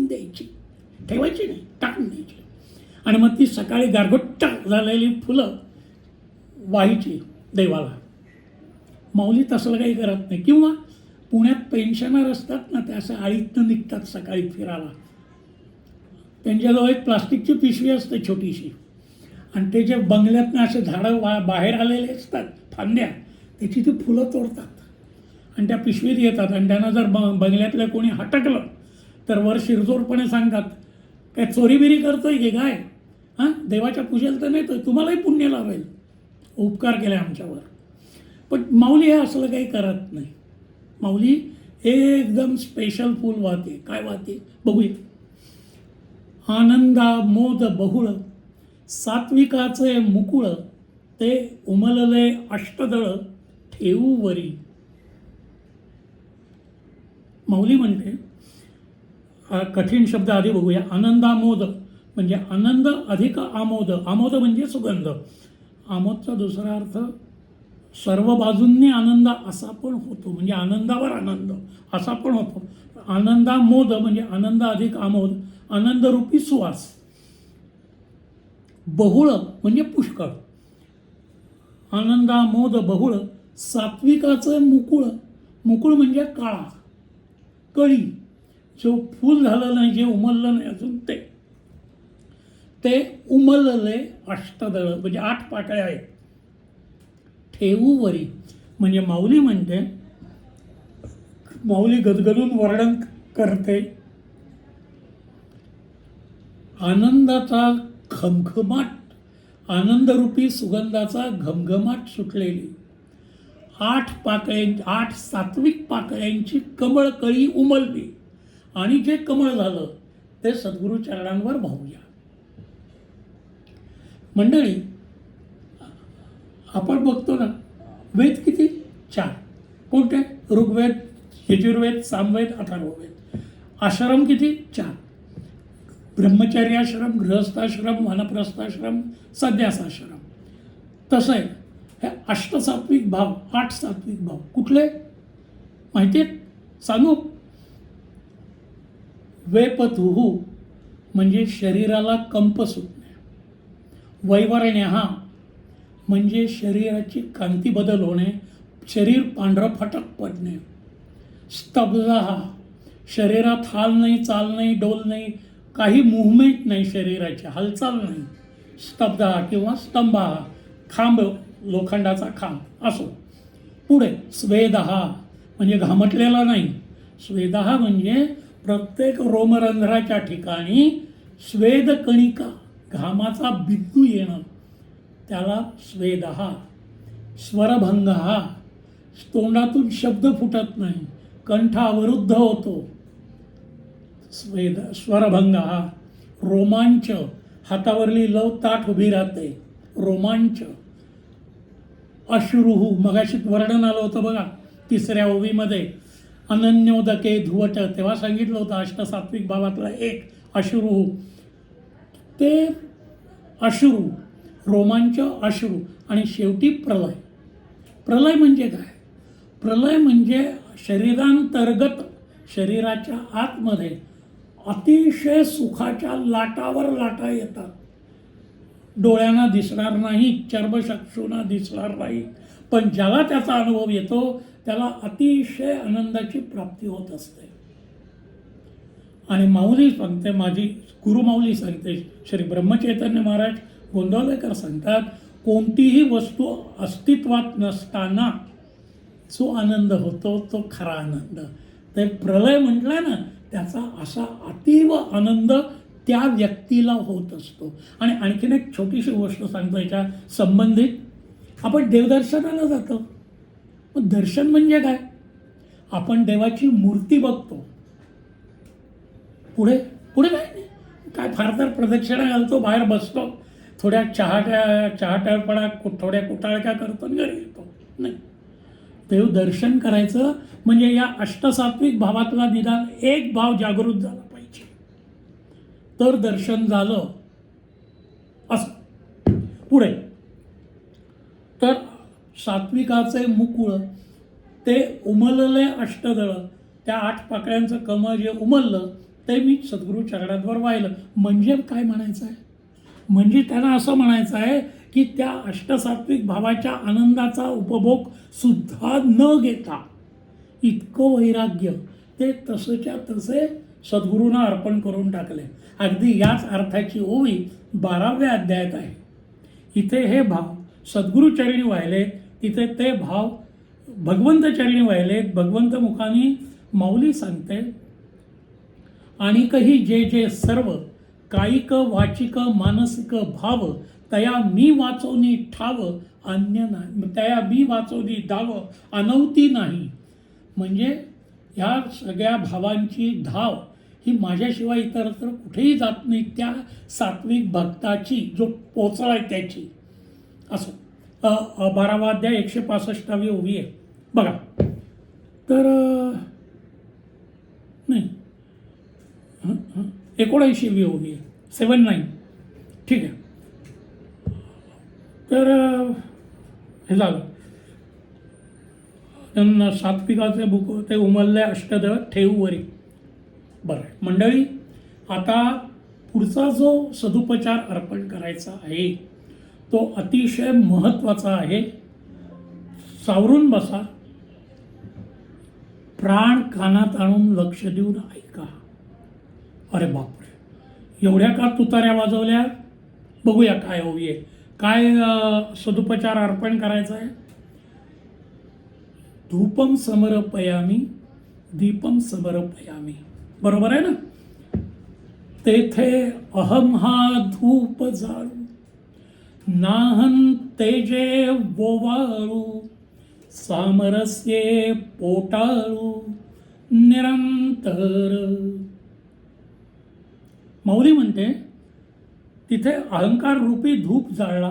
द्यायची, ठेवायची नाही, टाकून द्यायची. आणि मग ती सकाळी गारगोट्ट झालेली फुलं वाहायची देवाला. माऊली तसलं काही करत नाही. किंवा पुण्यात पेन्शनर असतात ना, ते असं आळीतनं निघतात सकाळी फिरायला. त्यांच्याजवळ एक प्लास्टिकची पिशवी असते छोटीशी, आणि ते जे बंगल्यातनं असे झाडं बाहेर आलेले असतात फांद्या, त्याची ती फुलं तोडतात आणि त्या पिशवीत येतात. आणि त्यांना जर बंगल्यातलं कोणी हटकलं तर वर शिरजोरपणे सांगतात, काय चोरीबिरी करतोय की काय? हां, देवाच्या पूजेला तर नाही, तर तुम्हालाही पुण्य लावेल, उपकार केले आमच्यावर. पण माऊली हे असलं काही करत नाही. माऊली एकदम स्पेशल फूल वाहते. काय वाहते बघूया. आनंदा मोद बहुळ सात्विकाचे मुकुळ, ते उमलले अष्टदळ ठेवू वरी. माऊली म्हणते, कठीण शब्द आधी बघूया. आनंदामोद म्हणजे आनंद अधिक आमोद. आमोद म्हणजे सुगंध. आमोदचा दुसरा अर्थ सर्व बाजूंनी आनंद असा पण होतो, म्हणजे आनंदावर आनंद असा पण होतो. आनंदामोद म्हणजे आनंद अधिक आमोद, आनंदरूपी सुवास. बहुळ म्हणजे पुष्कळ. आनंदामोद बहुळ सात्विकाचं मुकुळ, मुकुळ म्हणजे काळा, कळी, जो फूल झालं नाही, जे उमललं नाही अजून ते उमलले अष्टदळ म्हणजे 8 पाकळ्या आहेत. ठेवूवरी म्हणजे माऊली म्हणते, माऊली गदगदून वर्णन करते, आनंदाचा घमघमाट, आनंदरूपी सुगंधाचा घमघमाट सुटलेली 8 सात्विक पाकळ्यांची कमळकळी उमलली आणि जे कमळ झालं ते सद्गुरू चरणांवर वाहूया. मंडळी, आपण बघतो ना, वेद किती? 4. कोणते? ऋग्वेद, यजुर्वेद, सामवेद, अथर्ववेद. आश्रम किती? 4. ब्रह्मचर्याश्रम, गृहस्थाश्रम, वानप्रस्थाश्रम, संन्यासाश्रम. तसं आहे हे अष्टसात्विक भाव, 8 सात्विक भाव. कुठले माहिती आहेत? सांगू. वेपतुहू म्हणजे शरीराला कंप सुटणे, वैवरण्यः म्हणजे शरीराची कांती बदल होणे, शरीर पांढरं फटक पडणे, स्तब्धः शरीरात हाल नाही, चाल नाही, डोल नाही, काही मुवमेंट नाही, शरीराची हालचाल नाही, स्तब्धः किंवा स्तंभः खांब, लोखंडाचा खांब असो. पुढे स्वेदः म्हणजे घामटलेला नाही, स्वेदः म्हणजे प्रत्येक रोमरंध्राच्या ठिकाणी स्वेद कणिका, घामाचा बिंदू येणं, त्याला स्वेदः. स्वरभंगः तोंडातून शब्द फुटत नाही, कंठ अवरुद्ध होतो, स्वरभंगः. रोमांच, हातावरली लव ताठ उभी राहते, रोमांच. अश्रुहू मगाशी वर्णन आलं होतं बघा 3ऱ्या ओवीमध्ये, अनन्योदके धुवट, तेव्हा सांगितलं होतं अष्टसात्विक भावातला एक अश्रुहू. ते अश्रू, रोमांच, अश्रू. आणि शेवटी प्रलय. प्रलय म्हणजे काय? प्रलय म्हणजे शरीरांतर्गत, शरीराच्या आतमध्ये अतिशय सुखाच्या लाटावर लाटा येतात, डोळ्यांना दिसणार नाही, चर्मचक्षूंना दिसणार नाही, पण ज्याला त्याचा अनुभव येतो त्याला अतिशय आनंदाची प्राप्ती होत असते. आणि माऊली सांगते, माझी गुरुमाऊली सांगते, श्री ब्रह्मचैतन्य महाराज गोंदवलेकर सांगतात, कोणतीही वस्तू अस्तित्वात नसताना जो आनंद होतो तो खरा आनंद. ते प्रलय म्हटलं ना, त्याचा असा अतीव आनंद त्या व्यक्तीला होत असतो. आणि आणखीन एक छोटीशी गोष्ट सांगतो याच्या संबंधित. आपण देवदर्शनाला जातो, मग दर्शन म्हणजे काय? आपण देवाची मूर्ती बघतो, पुढे पुढे काय नाही, काय फार तर प्रदक्षिणा घालतो, बाहेर बसतो, थोड्या चहाट्यापणा, थोड्या कुटाळक्या करतो आणि घरी येतो. नाही, देव दर्शन करायचं म्हणजे या अष्टसात्विक भावातला निदान एक भाव जागृत झाला पाहिजे, तर दर्शन झालं असं. पुढे तर सात्विकाचे मुकुळ, ते उमलले अष्टदळ, त्या 8 पाकळ्यांचं कमळ जे उमललं ते मी सद्गुरू चरणांवर वाहिलं. म्हणजे काय म्हणायचं आहे? म्हणजे त्यांना असं म्हणायचं आहे की त्या अष्टसात्विक भावाच्या आनंदाचा उपभोग सुद्धा न घेता इतकं वैराग्य ते तसंच्या तसे सद्गुरूंना अर्पण करून टाकले. अगदी याच अर्थाची ओवी 12व्या अध्यायात आहे. इथे हे भाव सद्गुरू चरणी वाहिले, तिथे ते भाव भगवंत चरणी वाहिलेत. भगवंत मुखाने माऊली सांगते, आणि काही जे जे सर्व कायिक वाचिक मानसिक भाव तया मी वाचवणी ठाव अन्य नाही, तया मी वाचवणी धाव अनवती नाही. म्हणजे ह्या सगळ्या भावांची धाव ही माझ्याशिवाय इतरत्र कुठेही जात नाही, त्या सात्विक भक्ताची, जो पोचला आहे त्याची. असो 12वा अध्याय 165वी ओवी आहे बघा. तर नाही 79वी ओवी आहे, 79. ठीक आहे. तर हे झालं. त्यांना सात्विकाचे बुक ते उमलले अष्टदळ ठेवूवरी. बरं मंडळी, आता पुढचा जो सदुपचार अर्पण करायचा आहे तो अतिशय महत्त्वाचा आहे. सावरून बसा, प्राण कानात आणून लक्ष देऊन ऐका. अरे बापरे, एवढ्या का तुताऱ्या वाजवल्या? बघूया काय हवी आहे, काय सदुपचार अर्पण करायचा आहे. धूपम समर्पयामी दीपम समर्पयामी, बरोबर आहे ना. तेथे अहम हा धूप जाळू, नाहन तेजे वोवाळू, सामरस्ये पोटाळू निरंतर. माऊली म्हणते तिथे अहंकार रूपी धूप जाळला,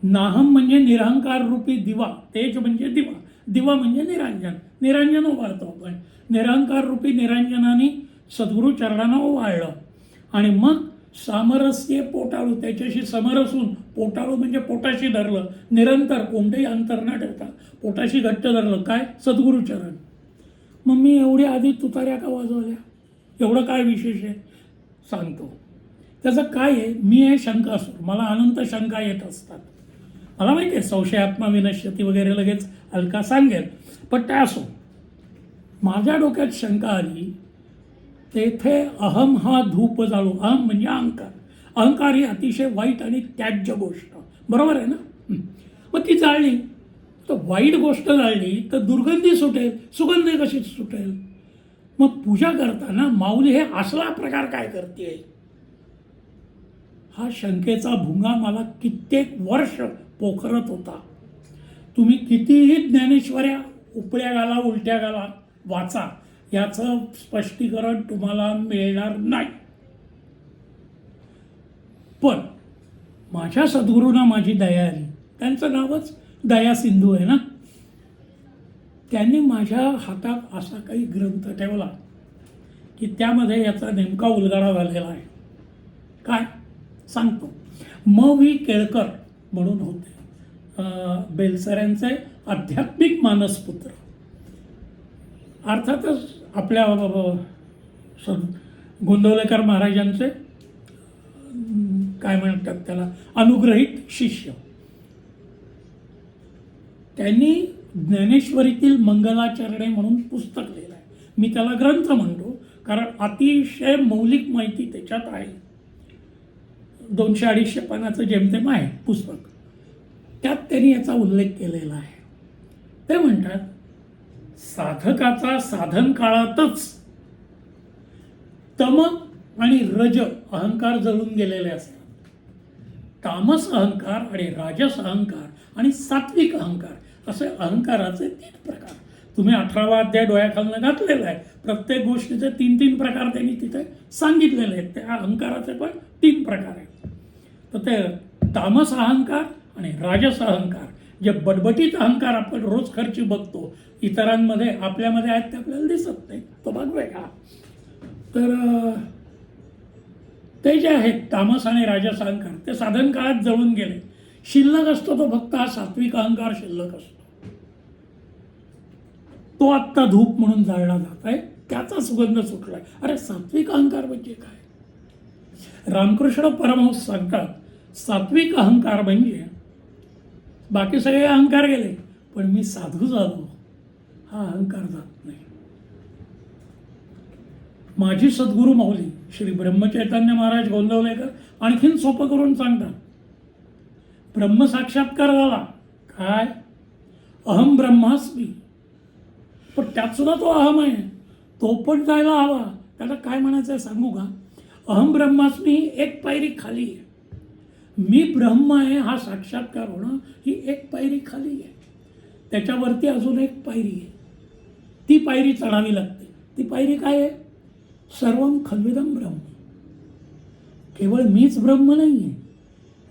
नाहम म्हणजे निरहंकार रूपी दिवा, तेज म्हणजे दिवा, दिवा म्हणजे निरांजन, निरांजन ओवाळतो आपण. निरहंकार रूपी निरांजनाने सद्गुरू चरणांना ओवाळलं. आणि मग सामरस्ये पोटाळू, त्याच्याशी समरसून, पोटाळू म्हणजे पोटाशी धरलं, निरंतर कोणतेही अंतर न ठेवता पोटाशी घट्ट धरलं. काय? सद्गुरू चरण. मग मी एवढी आधी तुताऱ्या का वाजवल्या? एवढं काय विशेष आहे? सांगतो. त्याचं काय आहे, मी आहे शंकासूर, मला अनंत शंका येत असतात. मला माहिती आहे संशयात्मा विनश्यती वगैरे लगेच हलका सांगेल, पण त्या असो. माझ्या डोक्यात शंका आली, तेथे अहम हा धूप जाळू. अहम म्हणजे अहंकार. अहंकार ही अतिशय वाईट आणि त्याज्य गोष्ट, बरोबर आहे ना. मग ती जाळली तर वाईट गोष्ट जाळली तर दुर्गंधी सुटेल, सुगंधी कशी सुटेल? मग पूजा करताना माऊली हे असला प्रकार काय करते? हा शंकेचा भुंगा मला कित्येक वर्ष पोखरत होता. तुम्ही कितीही ज्ञानेश्वऱ्या उपळ्या घाला, उलट्या घाला, वाचा, याचं स्पष्टीकरण तुम्हाला मिळणार नाही. पण माझ्या सद्गुरूंना माझी दया आली. त्यांचं नावच दया सिंधू आहे ना. त्यांनी माझ्या हातात असा काही ग्रंथ ठेवला की त्यामध्ये याचा नेमका उलगडा झालेला आहे. काय सांगतो. म वी केळकर म्हणून होते, बेलसऱ्यांचे आध्यात्मिक मानसपुत्र. अर्थातच आपल्या गोंदवलेकर महाराजांचे काय म्हणतात त्याला, अनुग्रहित शिष्य. त्यांनी ज्ञानेश्वरीतील मंगलाचरणे म्हणून पुस्तक लिहिलं आहे. मी त्याला ग्रंथ म्हणतो कारण अतिशय मौलिक माहिती त्याच्यात आहे. 200-250 पानाचं जेमतेम आहे पुस्तक. त्यात त्यांनी याचा उल्लेख केलेला आहे. ते म्हणतात, साधकाचा साधन काळातच तम आणि रज अहंकार जळून गेलेले असतात. तामस अहंकार आणि राजस अहंकार आणि सात्विक अहंकार असे अहंकाराचे 3 प्रकार. तुम्ही 18वा अध्याय डोळ्याखालनं घातलेला आहे. प्रत्येक गोष्टीचे 3-3 प्रकार त्यांनी तिथे सांगितलेले आहेत. त्या अहंकाराचे पण 3 प्रकार आहेत. तर ते तामस अहंकार आणि राजस अहंकार, जे बटबटीत अहंकार आपण रोज खर्ची बघतो, इतरांमध्ये आपल्यामध्ये आहेत ते आपल्याला दिसत नाही, तो भाग वेगळा. तर ते जे आहेत तामस आणि राजस अहंकार, ते साधन काळात जळून गेले. शिल्लक असतो तो फक्त हा सात्विक अहंकार शिल्लक असतो. तो आत्ता धूप म्हणून जाळला जात आहे, त्याचा सुगंध सुटलाय. अरे सात्विक अहंकार म्हणजे काय? रामकृष्ण परमहंस सांगतात, सात्विक अहंकार म्हणजे बाकी सगळे अहंकार गेले पण मी साधू झालो हा अहंकार जात नाही. माझी सद्गुरू माऊली श्री ब्रह्मचैतन्य महाराज गोंदवलेकर आणखीन सोपं करून सांगतात, ब्रह्मसाक्षात्कार झाला काय, अहम ब्रह्मास्मी. पण त्यात सुद्धा तो अहम आहे, तो पण जायला हवा. त्याला काय म्हणायचं आहे सांगू का? अहम ब्रह्मास्मी एक पायरी खाली आहे. मी ब्रह्म आहे हा साक्षात्कार होणं ही एक पायरी खाली आहे. त्याच्यावरती अजून एक पायरी आहे, ती पायरी चढावी लागते. ती पायरी काय आहे? सर्वम खल्विदम ब्रह्म. केवळ मीच ब्रह्म नाही आहे,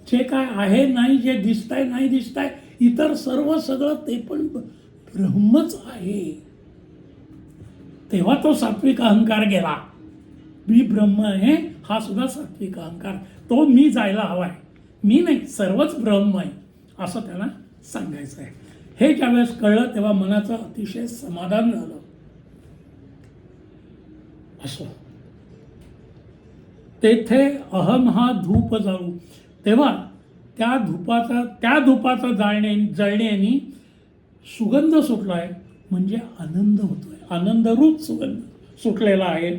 जे काय आहे नाही, जे दिसतंय नाही दिसतंय, इतर सर्व सगळं ते पण ब्रह्मच आहे. तेव्हा तो सात्विक अहंकार गेला. मी ब्रह्म आहे हा सुद्धा सात्विक अहंकार, तो मी जायला हवाय. मी नाही, सर्वच ब्रह्म आहे असं त्याला सांगायचं आहे. हे ज्यावेळेस कळलं तेव्हा मनाचं अतिशय समाधान झालं. असो, तेथे अहम हा धूप जाळू. तेव्हा त्या धुपाचा जळण्याने सुगंध सुटला आहे म्हणजे आनंद होतोय, आनंदरूप सुगंध सुटलेला आहे.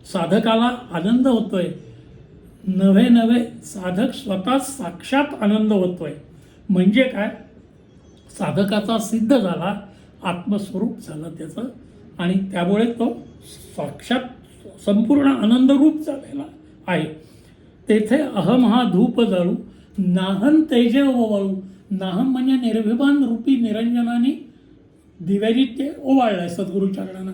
साधकाला आनंद होतोय, नव्हे नव्हे साधक स्वतः साक्षात आनंद होतोय. म्हणजे काय, साधकाचा सिद्ध झाला, आत्मस्वरूप झालं त्याचं, आणि त्यामुळे तो साक्षात संपूर्ण आनंदरूप झालेला आहे. तेथे अहम हा धूप जाळू, नाहन तेजे ओवाळू. नाहम म्हणजे निर्विभान रूपी निरंजनाने दिव्यानी ते ओवाळलंय सद्गुरुचरणानं.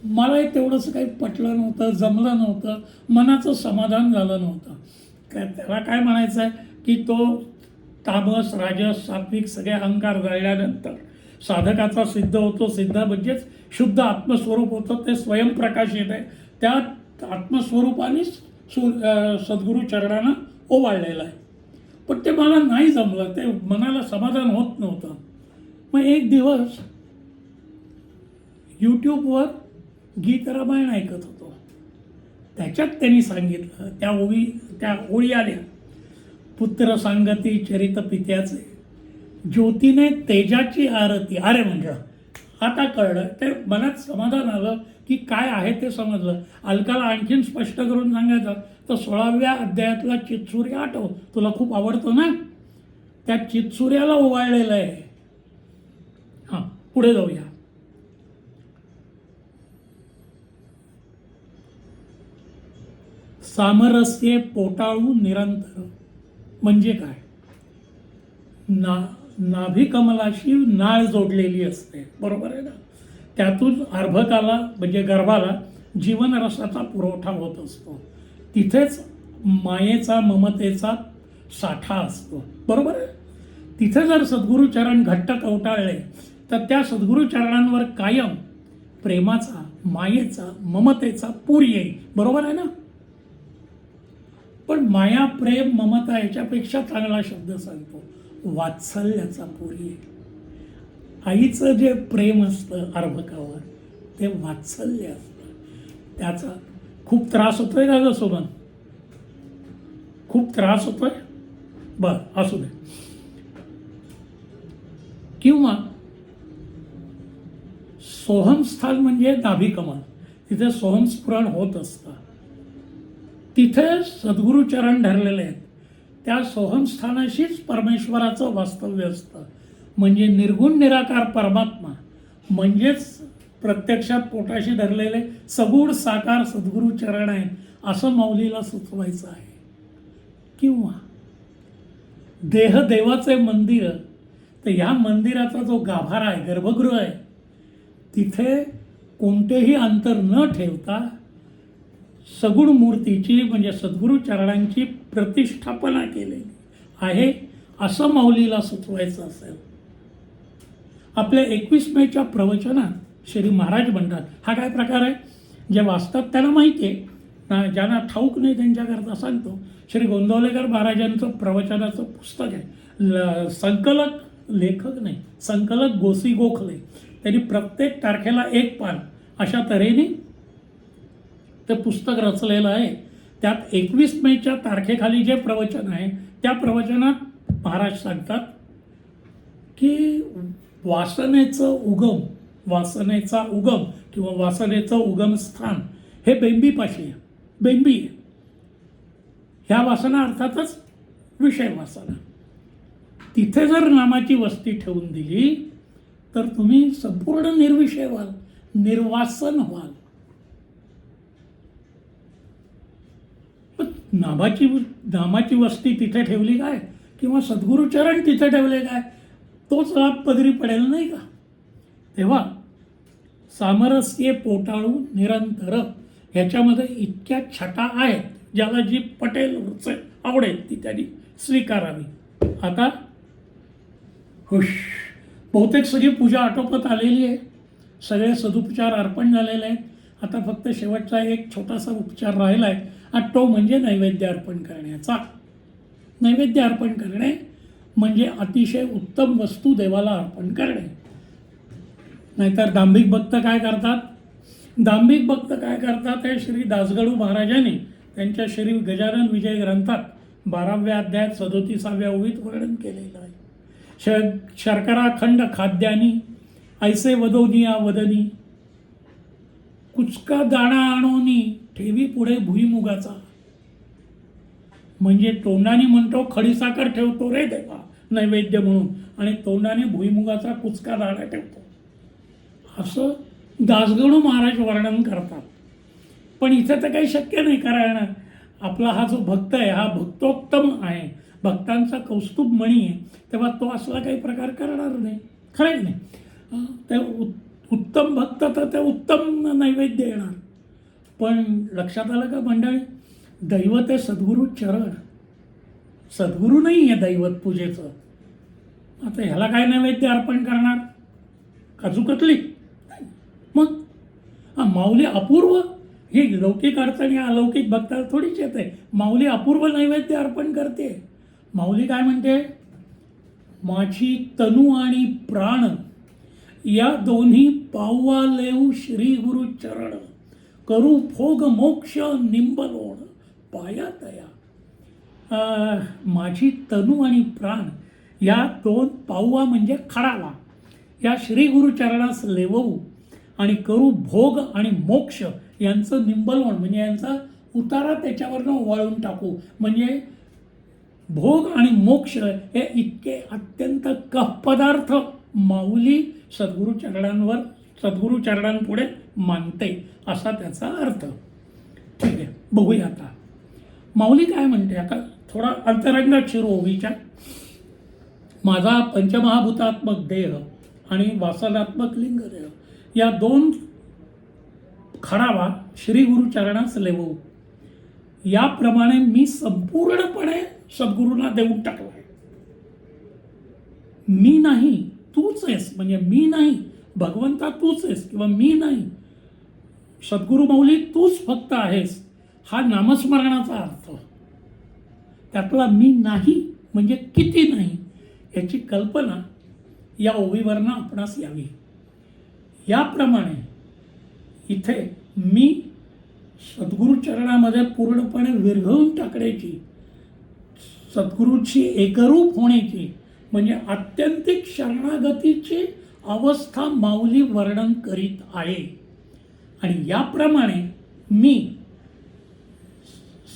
मला तेवढंसं काही पटलं नव्हतं, जमलं नव्हतं, मनाचं समाधान झालं नव्हतं. काय त्याला काय म्हणायचं आहे की तो तामस राजस सात्विक सगळे अहंकार जाळल्यानंतर साधकाचा सिद्ध होतो. सिद्ध म्हणजेच शुद्ध आत्मस्वरूप होतं, ते स्वयंप्रकाशित आहे. त्या आत्मस्वरूपानेच सद्गुरू चरणानं ओवाळलेलं आहे. पण ते मला नाही जमलं, ते मनाला समाधान होत नव्हतं. मग एक दिवस यूट्यूबवर गीत रामायण ऐकत होतो. त्याच्यात त्यांनी सांगितलं, त्या ओळी आल्या, पुत्र सांगती चरित पित्याचे, ज्योतीने तेजाची आरती. अरे म्हणजे आता कळलं, ते मनात समाधान आलं की काय आहे ते समजलं. अलकाला आणखीन स्पष्ट करून सांगायचं तर 16व्या अध्यायातला चित्सूर्य आठव, तुला खूप आवडतो ना, त्या चित्सूर्याला ओवाळलेलं आहे. हां, पुढे जाऊया. सामरस्ये पोटाळू निरंतर म्हणजे काय, नाभिकमलाशी नाळ जोडलेली असते, बरोबर आहे ना. त्यातून अर्भकाला म्हणजे गर्भाला जीवनरसाचा पुरवठा होत असतो. तिथेच मायेचा ममतेचा साठा असतो, बरोबर आहे. तिथे जर सद्गुरुचरण घट्ट कवटाळले तर त्या सद्गुरुचरणांवर कायम प्रेमाचा, मायेचा, ममतेचा पूर येईल, बरोबर आहे ना. पण माया, प्रेम, ममता याच्यापेक्षा चांगला शब्द सांगतो, वात्सल्याचा पूर येईल. आईचं जे प्रेम असतं अर्भकावर ते वात्सल्य असतं. त्याचा खूप त्रास होतोय का ग सोबन, खूप त्रास होतोय, बर असू दे. किंवा सोहमस्थान म्हणजे नाभिकमल, तिथे सोहमस्फुरण होत असतं. तिथे सद्गुरुचरण धरलेले आहेत. त्या सोहमस्थानाशीच परमेश्वराचं वास्तव्य असतं. म्हणजे निर्गुण निराकार परमात्मा म्हणजेच प्रत्यक्षात पोटाशी धरलेले सगुण साकार सद्गुरुचरण आहेत, असं माऊलीला सुचवायचं आहे. किंवा देह देवाचे मंदिर, तर ह्या मंदिराचा जो गाभारा आहे, गर्भगृह आहे, तिथे कोणतेही अंतर न ठेवता सगुण मूर्तीची म्हणजे सद्गुरुचरणांची प्रतिष्ठापना केलेली आहे, असं माऊलीला सुचवायचं असेल. आपल्या 21 मेच्या प्रवचनात श्री महाराज म्हणतात, हा काय प्रकार आहे, जे वाचतात त्याला माहिती आहे ना, ज्यांना ठाऊक नाही त्यांच्याकरता सांगतो. श्री गोंदवलेकर महाराजांचं प्रवचनाचं पुस्तक आहे. संकलक लेखक नाही, संकलक गोसी गोखले, त्यांनी प्रत्येक तारखेला एक पान अशा तऱ्हेने ते पुस्तक रचलेलं आहे. त्यात 21 मेच्या तारखेखाली जे प्रवचन आहे त्या प्रवचनात महाराज सांगतात की वासनेचा उगम किंवा वासनेचं उगमस्थान हे बेंबीपाशी आहे. बेंबी ह्या वासना अर्थातच विषय वासना. तिथे जर नामाची वस्ती ठेवून दिली तर तुम्ही संपूर्ण निर्विषय व्हाल, निर्वासन व्हाल. नामाची वस्ती तिथे ठेवली काय किंवा सद्गुरुचरण तिथे ठेवले काय, तोच लाभ पदरी पडेल नाही का. तेव्हा सामरस्ये पोटाळू निरंतर ह्याच्यामध्ये इतक्या छटा आहेत, ज्याला जी पटेल आवडेल ती त्यांनी स्वीकारावी. आता हुश, बहुतेक सगळी पूजा आटोपत आलेली आहे, सगळे सदुपचार अर्पण झालेले आहेत. आता फक्त शेवटचा एक छोटासा उपचार राहिला आहे, आणि तो म्हणजे नैवेद्य अर्पण करण्याचा. नैवेद्य अर्पण करणे म्हणजे अतिशय उत्तम वस्तू देवाला अर्पण करणे. नाहीतर दांभिक भक्त काय करतात, हे श्री दासगडू महाराजांनी त्यांच्या श्री गजानन विजय ग्रंथात 12व्या अध्यायात 37व्या ओळीत वर्णन केलेलं आहे शर्कराखंड खाद्यानी ऐसे वदोनिया वदनी, कुचका दाणा आणोनी ठेवी पुढे भुईमुगाचा. म्हणजे तोंडाने म्हणतो खडीसाखर ठेवतो रे देवा नैवेद्य म्हणून, आणि तोंडाने भुईमुगाचा कुचका दाणा ठेवतो, असं दासगणू महाराज वर्णन करतात. पण इथं तर काही शक्य नाही, कारण आपला हा जो भक्त आहे हा भक्तोत्तम आहे, भक्तांचा कौस्तुभ मणी आहे, तेव्हा तो असला काही प्रकार करणार नाही. खरं नाही, ते उत्तम भक्त तर ते उत्तम नैवेद्य येणार. पण लक्षात आलं का मंडळी, दैवत आहे सद्गुरू चरण, सद्गुरू नाही आहे दैवत पूजेचं. आता ह्याला काय नैवेद्य अर्पण करणार, काजू कतली? मग माऊली अपूर्व, ही लौकिक अडचणी अलौकिक भक्ताला थोडीच येते. माऊली अपूर्व नैवेद्य अर्पण करते. माऊली काय म्हणते, माझी तनु आणि प्राण या दोन्ही पाववा लेऊ श्री गुरु चरण, करू भोग मोक्ष निंबलोण पाया तया. माझी तनु आणि प्राण या दोन पाववा म्हणजे खडावा या श्री गुरु चरणास लेवू आणि करू भोग आणि मोक्ष यांचं निंबलवण, म्हणजे यांचा उतारा त्याच्यावरनं वळून टाकू. म्हणजे भोग आणि मोक्ष हे इतके अत्यंत कफ पदार्थ माऊली सद्गुरू चरणांपुढे मानते, असा त्याचा अर्थ. ठीक आहे, बघूया आता माऊली काय म्हणते. आता थोडा अंतरंगात शिरू ओवीच्या. माझा पंचमहाभूतात्मक देह आणि वासनात्मक लिंगदेह या दोन खडावा श्री गुरु चरणास लेवू, याप्रमाणे मी संपूर्णपणे सद्गुरूंना देऊन टाकला आहे. मी नाही तूच आहेस, म्हणजे मी नाही भगवंता तूच आहेस किंवा मी नाही सद्गुरू माऊली तूच फक्त आहेस, हा नामस्मरणाचा अर्थ. त्यातला मी नाही म्हणजे किती नाही याची कल्पना या ओवीवरनं आपणास यावी. याप्रमाणे इथे मी सद्गुरू चरणामध्ये पूर्णपणे विरघळून टाकण्याची, सद्गुरूची एकरूप होण्याची म्हणजे आत्यंतिक शरणागतीची अवस्था माऊली वर्णन करीत आहे. आणि याप्रमाणे मी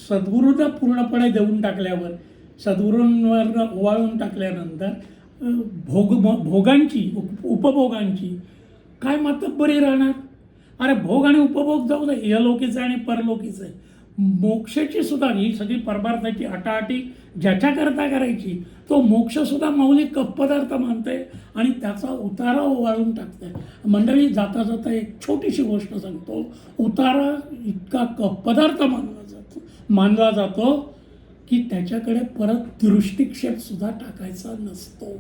सद्गुरूंना पूर्णपणे देऊन टाकल्यावर, सद्गुरूंवर ओवाळून टाकल्यानंतर भोगांची उपभोगांची काय मातब्बरी राहणार. अरे भोग आणि उपभोग जाऊ दे, इहलोकीचं आणि परलोकीचं आहे, मोक्षाची सुद्धा ही सगळी परमार्थाची अटाअटी ज्याच्याकरता करायची तो मोक्षसुद्धा माऊली कफपदार्थ मानते आणि त्याचा उतारा ओवाळून टाकते. मंडळी, जाता जाता एक छोटीशी गोष्ट सांगतो. उतारा इतका कफपदार्थ मानला जातो की त्याच्याकडे परत दृष्टिक्षेपसुद्धा टाकायचा नसतो.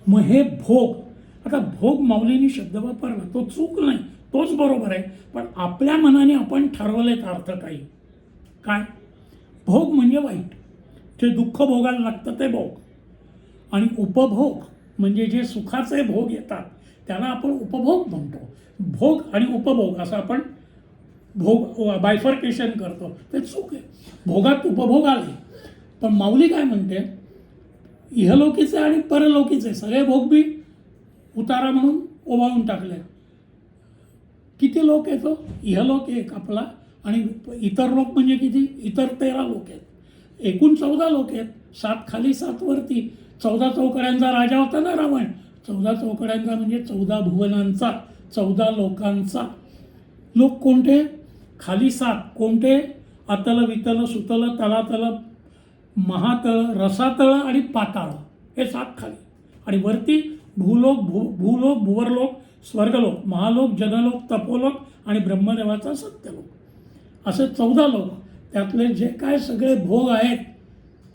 मग हे भोग, आता भोग माऊलींनी शब्द वापरला तो चूक नाही, तोच बरोबर आहे. पण आपल्या मनाने आपण ठरवलेत अर्थ काही. काय भोग म्हणजे वाईट, जे दुःख भोगायला लागतं ते भोग. आणि उपभोग म्हणजे जे सुखाचे भोग येतात त्याला आपण उपभोग म्हणतो. भोग आणि उपभोग असं आपण बायफर्केशन करतो, ते चूक आहे. भोगात उपभोग आले. पण माऊली काय म्हणते, इहलोकीचे आणि परलोकीचे सगळे भोग बी उतारा म्हणून ओवाळून टाकले. किती लोक आहेत? इहलोक एक आपला आणि इतर लोक म्हणजे किती? इतर 13 लोक आहेत. एकूण 14 लोक आहेत. 7 खाली 7 वरती. 14 चौकड्यांचा राजा होता ना रावण. 14 चौकड्यांचा म्हणजे 14 भुवनांचा, 14 लोकांचा. लोक कोणते? खाली 7 कोणते? अतल वितल सुतल तलातल महातळ रसातळ आणि पाताळ, हे 7 खाली. आणि वरती भूलोक भुवरलोक स्वर्गलोक महालोक जनलोक तपोलोक आणि ब्रह्मदेवाचा सत्यलोक, असे 14 लोक. त्यातले जे काय सगळे भोग आहेत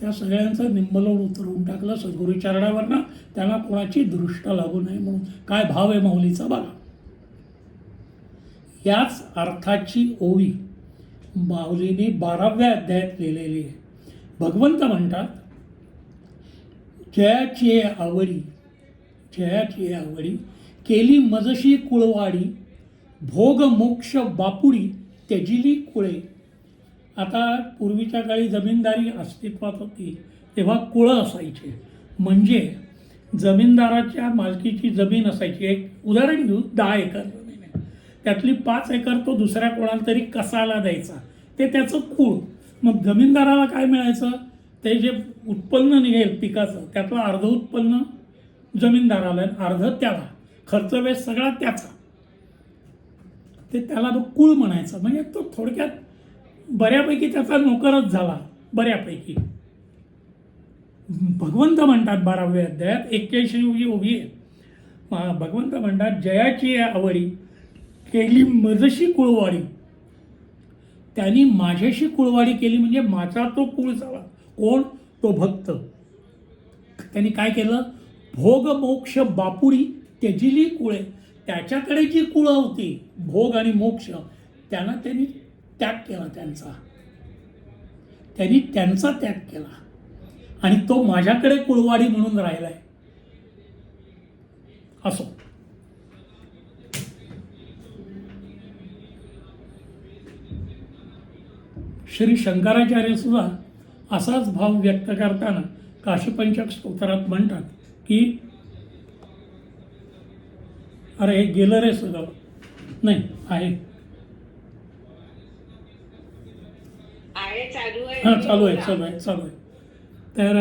त्या सगळ्यांचं निंबलोड उतरवून टाकलं सद्गुरू चरणावरनं, त्यांना कोणाची दृष्ट लागू नये म्हणून. काय भाव आहे माऊलीचा बघा. याच अर्थाची ओवी माऊलीने 12व्या अध्यायात लिहिलेली आहे. भगवंत म्हणतात, जयाची आवडी केली मजशी कुळवाडी, भोग मोक्ष बापुडी त्यजिली कुळे. आता पूर्वीच्या काळी जमीनदारी अस्तित्वात होती, तेव्हा कुळं असायचे. म्हणजे जमीनदाराच्या मालकीची जमीन असायची. एक उदाहरण घेऊ, 10 एकर जमीन आहे, त्यातली 5 एकर तो दुसऱ्या कोणाला तरी कसाला द्यायचा, ते त्याचं कुळ. मग जमीनदाराला काय मिळायचं, ते जे उत्पन्न निघेल पिकाचं त्यातलं अर्ध उत्पन्न जमीनदाराला, अर्ध त्याला, खर्च वेळ सगळा त्याचा. ते त्याला तो कुळ म्हणायचं. म्हणजे तो थोडक्यात बऱ्यापैकी त्याचा नोकरच झाला, बऱ्यापैकी. भगवंत म्हणतात 12व्या अध्यायात 81 उभी आहे. भगवंत म्हणतात, जयाची आवडी केली मजशी कुळवाडी, त्यांनी माझ्याशी कुळवाडी केली. म्हणजे माझा तो कुळ झाला. कोण? तो भक्त. त्यांनी काय केलं, भोग मोक्ष बापुरी त्यजिली कुळे, त्याच्याकडे जी कुळं होती भोग आणि मोक्ष, त्यांना त्यांनी त्याग केला. त्यांनी त्यांचा त्याग केला आणि तो माझ्याकडे कुळवाडी म्हणून राहिलाय. असो, श्री शंकराचार्य सुद्धा असाच भाव व्यक्त करताना काशीपंचक स्तोत्रात म्हणतात की, अरे हे गेलं रे सगळं, नाही आहे, हां चालू आहे. तर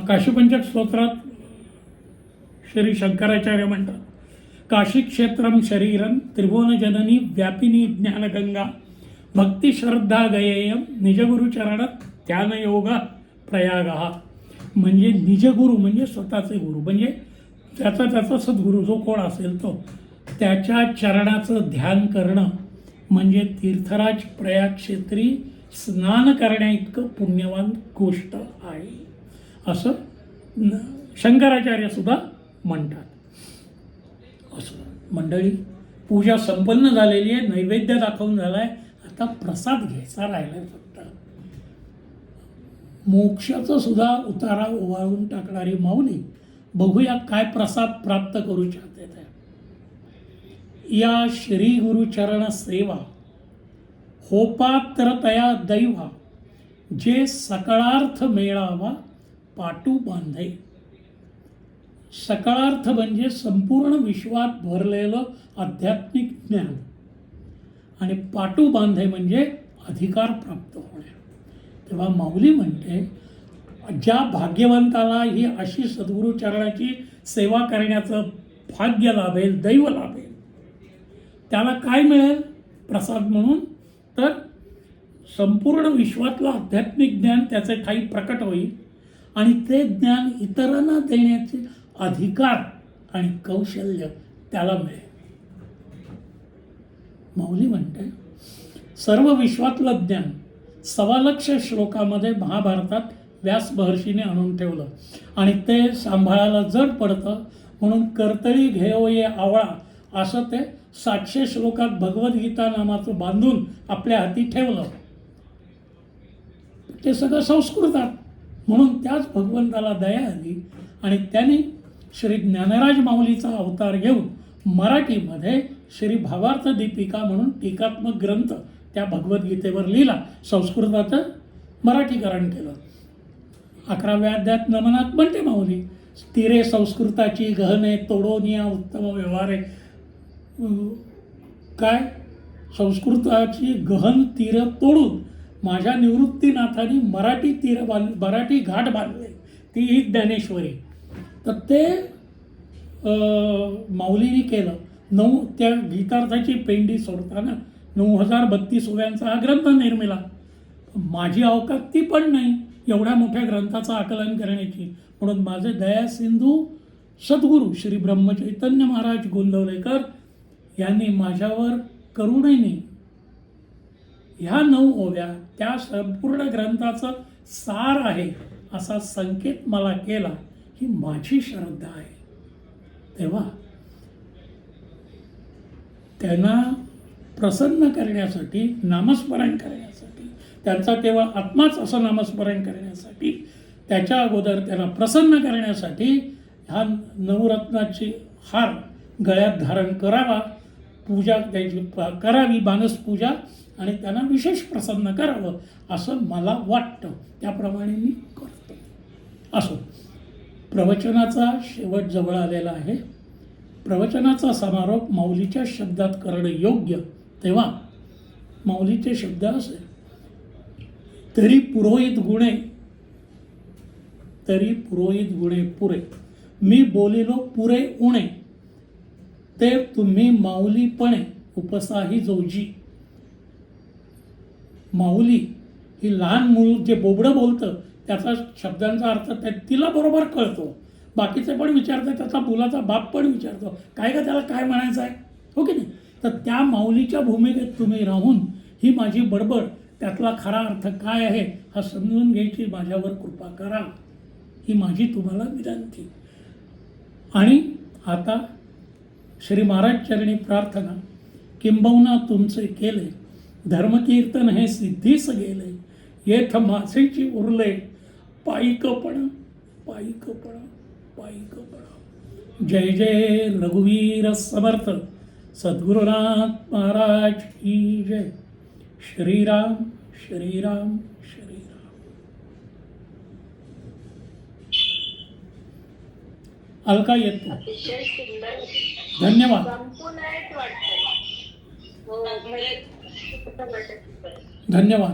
काशीपंचक स्तोत्रात श्री शंकराचार्य म्हणतात, काशी क्षेत्रम शरीरम त्रिभुवनजननी व्यापिनी ज्ञानगंगा भक्ती श्रद्धा गयेयम निजगुरुचरणात ध्यानयोग प्रयागः. म्हणजे निजगुरु म्हणजे स्वतःचे गुरु, म्हणजे त्याचा सद्गुरू जो कोण असेल तो, त्याच्या चरणाचं ध्यान करणं म्हणजे तीर्थराज प्रयाग क्षेत्री स्नान करण्या इतकं पुण्यवान गोष्ट आहे, असं शंकराचार्य सुद्धा म्हणतात. असं मंडळी, पूजा संपन्न झालेली आहे, नैवेद्य दाखवून झाला आहे, आता प्रसाद घ्यायचा राहिलाय फक्त. मोक्षाचं सुद्धा उतारा ओवाळून टाकणारी माऊली, बघूया काय प्रसाद प्राप्त करू इच्छिते. या श्री गुरुचरण सेवा होपात्र तया दैवा, जे सकळार्थ मेळावा पाटू बांधे. सकळार्थ म्हणजे संपूर्ण विश्वात भरलेलं आध्यात्मिक ज्ञान, आणि पाटू बांधे म्हणजे अधिकार प्राप्त होणे. तेव्हा माऊली म्हणते, ज्या भाग्यवंताला ही अशी सद्गुरुचरणाची सेवा करण्याचं भाग्य लाभेल, दैव लाभेल, त्याला काय मिळेल प्रसाद म्हणून, तर संपूर्ण विश्वातलं आध्यात्मिक ज्ञान त्याचे ठाई प्रकट होईल आणि ते ज्ञान इतरांना देण्याचे अधिकार आणि कौशल्य त्याला मिळेल. माऊली म्हणते, सर्व विश्वातलं ज्ञान 1.25 श्लोकामध्ये महाभारतात व्यास महर्षीने आणून ठेवलं आणि ते सांभाळायला जड पडतं, म्हणून कर्तळी घेओये आवळा असं ते 700 श्लोकात भगवद्गीता नामाचं बांधून आपल्या हाती ठेवलं. ते सगळं संस्कृतात, म्हणून त्याच भगवंताला दया आली आणि त्यांनी श्री ज्ञानराज माऊलीचा अवतार घेऊन मराठीमध्ये श्री भावार्थ दीपिका म्हणून टीकात्मक ग्रंथ त्या भगवद्गीतेवर लिहिला, संस्कृताचं मराठीकरण केलं. 11व्या अध्यायात नमनात म्हणते माऊली, तीरे संस्कृताची गहने तोडोनिया उत्तम व्यवहारे. काय, संस्कृताची गहन तीरं तोडून माझ्या निवृत्तीनाथांनी मराठी घाट बांधले, ती ही ज्ञानेश्वरी. तर ते माऊलीने केलं. त्या गीतार्थाची पेंडी सोडताना 9032 ओव्यांचा हा ग्रंथ निर्मिला. माझी अवकात ती पण नाही एवढ्या मोठ्या ग्रंथाचं आकलन करण्याची, म्हणून माझे दया सिंधू सद्गुरू श्री ब्रह्मचैतन्य महाराज गोंदवलेकर यांनी माझ्यावर करुणेने ह्या 9 ओव्या त्या संपूर्ण ग्रंथाचं सार आहे असा संकेत मला केला, ही माझी श्रद्धा आहे. तेव्हा त्यांना प्रसन्न करण्यासाठी, नामस्मरण करण्यासाठी, त्यांचा केवळ आत्माच असं नामस्मरण करण्यासाठी, त्याच्या अगोदर त्यांना प्रसन्न करण्यासाठी हा नवरत्नाची हार गळ्यात धारण करावा. पूजा त्याची करावी, मानस पूजा, आणि त्यांना विशेष प्रसन्न करावं असं मला वाटतं. त्याप्रमाणे मी करतो. असो, प्रवचनाचा शेवट जवळ आलेला आहे. प्रवचनाचा समारोप माऊलीच्या शब्दात करणं योग्य. तेव्हा माऊलीचे शब्द असे, तरी पुरोहित गुणे, तरी पुरोहित गुणे पुरे, मी बोलिलो पुरे उणे, ते तुम्ही माऊलीपणे उपसाही जोजी. माऊली ही लहान मूल जे बोबडं बोलतं त्याचा शब्दांचा अर्थ तिला बरोबर कळतो. बाकीचे पण विचारतात, त्याचा मुलाचा बाप पण विचारतो, काय का त्याला काय म्हणायचं आहे, हो की नाही. तर त्या माऊलीच्या भूमिकेत तुम्ही राहून ही माझी बडबड, त्यातला खरा अर्थ काय आहे हा समजून घ्यायची माझ्यावर कृपा करा, ही माझी तुम्हाला विनंती. आणि आता श्री महाराज चरणी प्रार्थना. किंबहुना तुमचे केले धर्मकीर्तन हे सिद्धीस गेले, येथ मासेची उरले पायिकपणा, पायिकपणा, पायिकपणा. जय जय रघुवीर समर्थ सद्गुरुनाथ महाराज की जय. श्रीराम श्रीराम श्रीराम. अलका येतो. अतिशय सुंदर. धन्यवाद. संपूर्ण वाटतं. हो, धन्यवाद.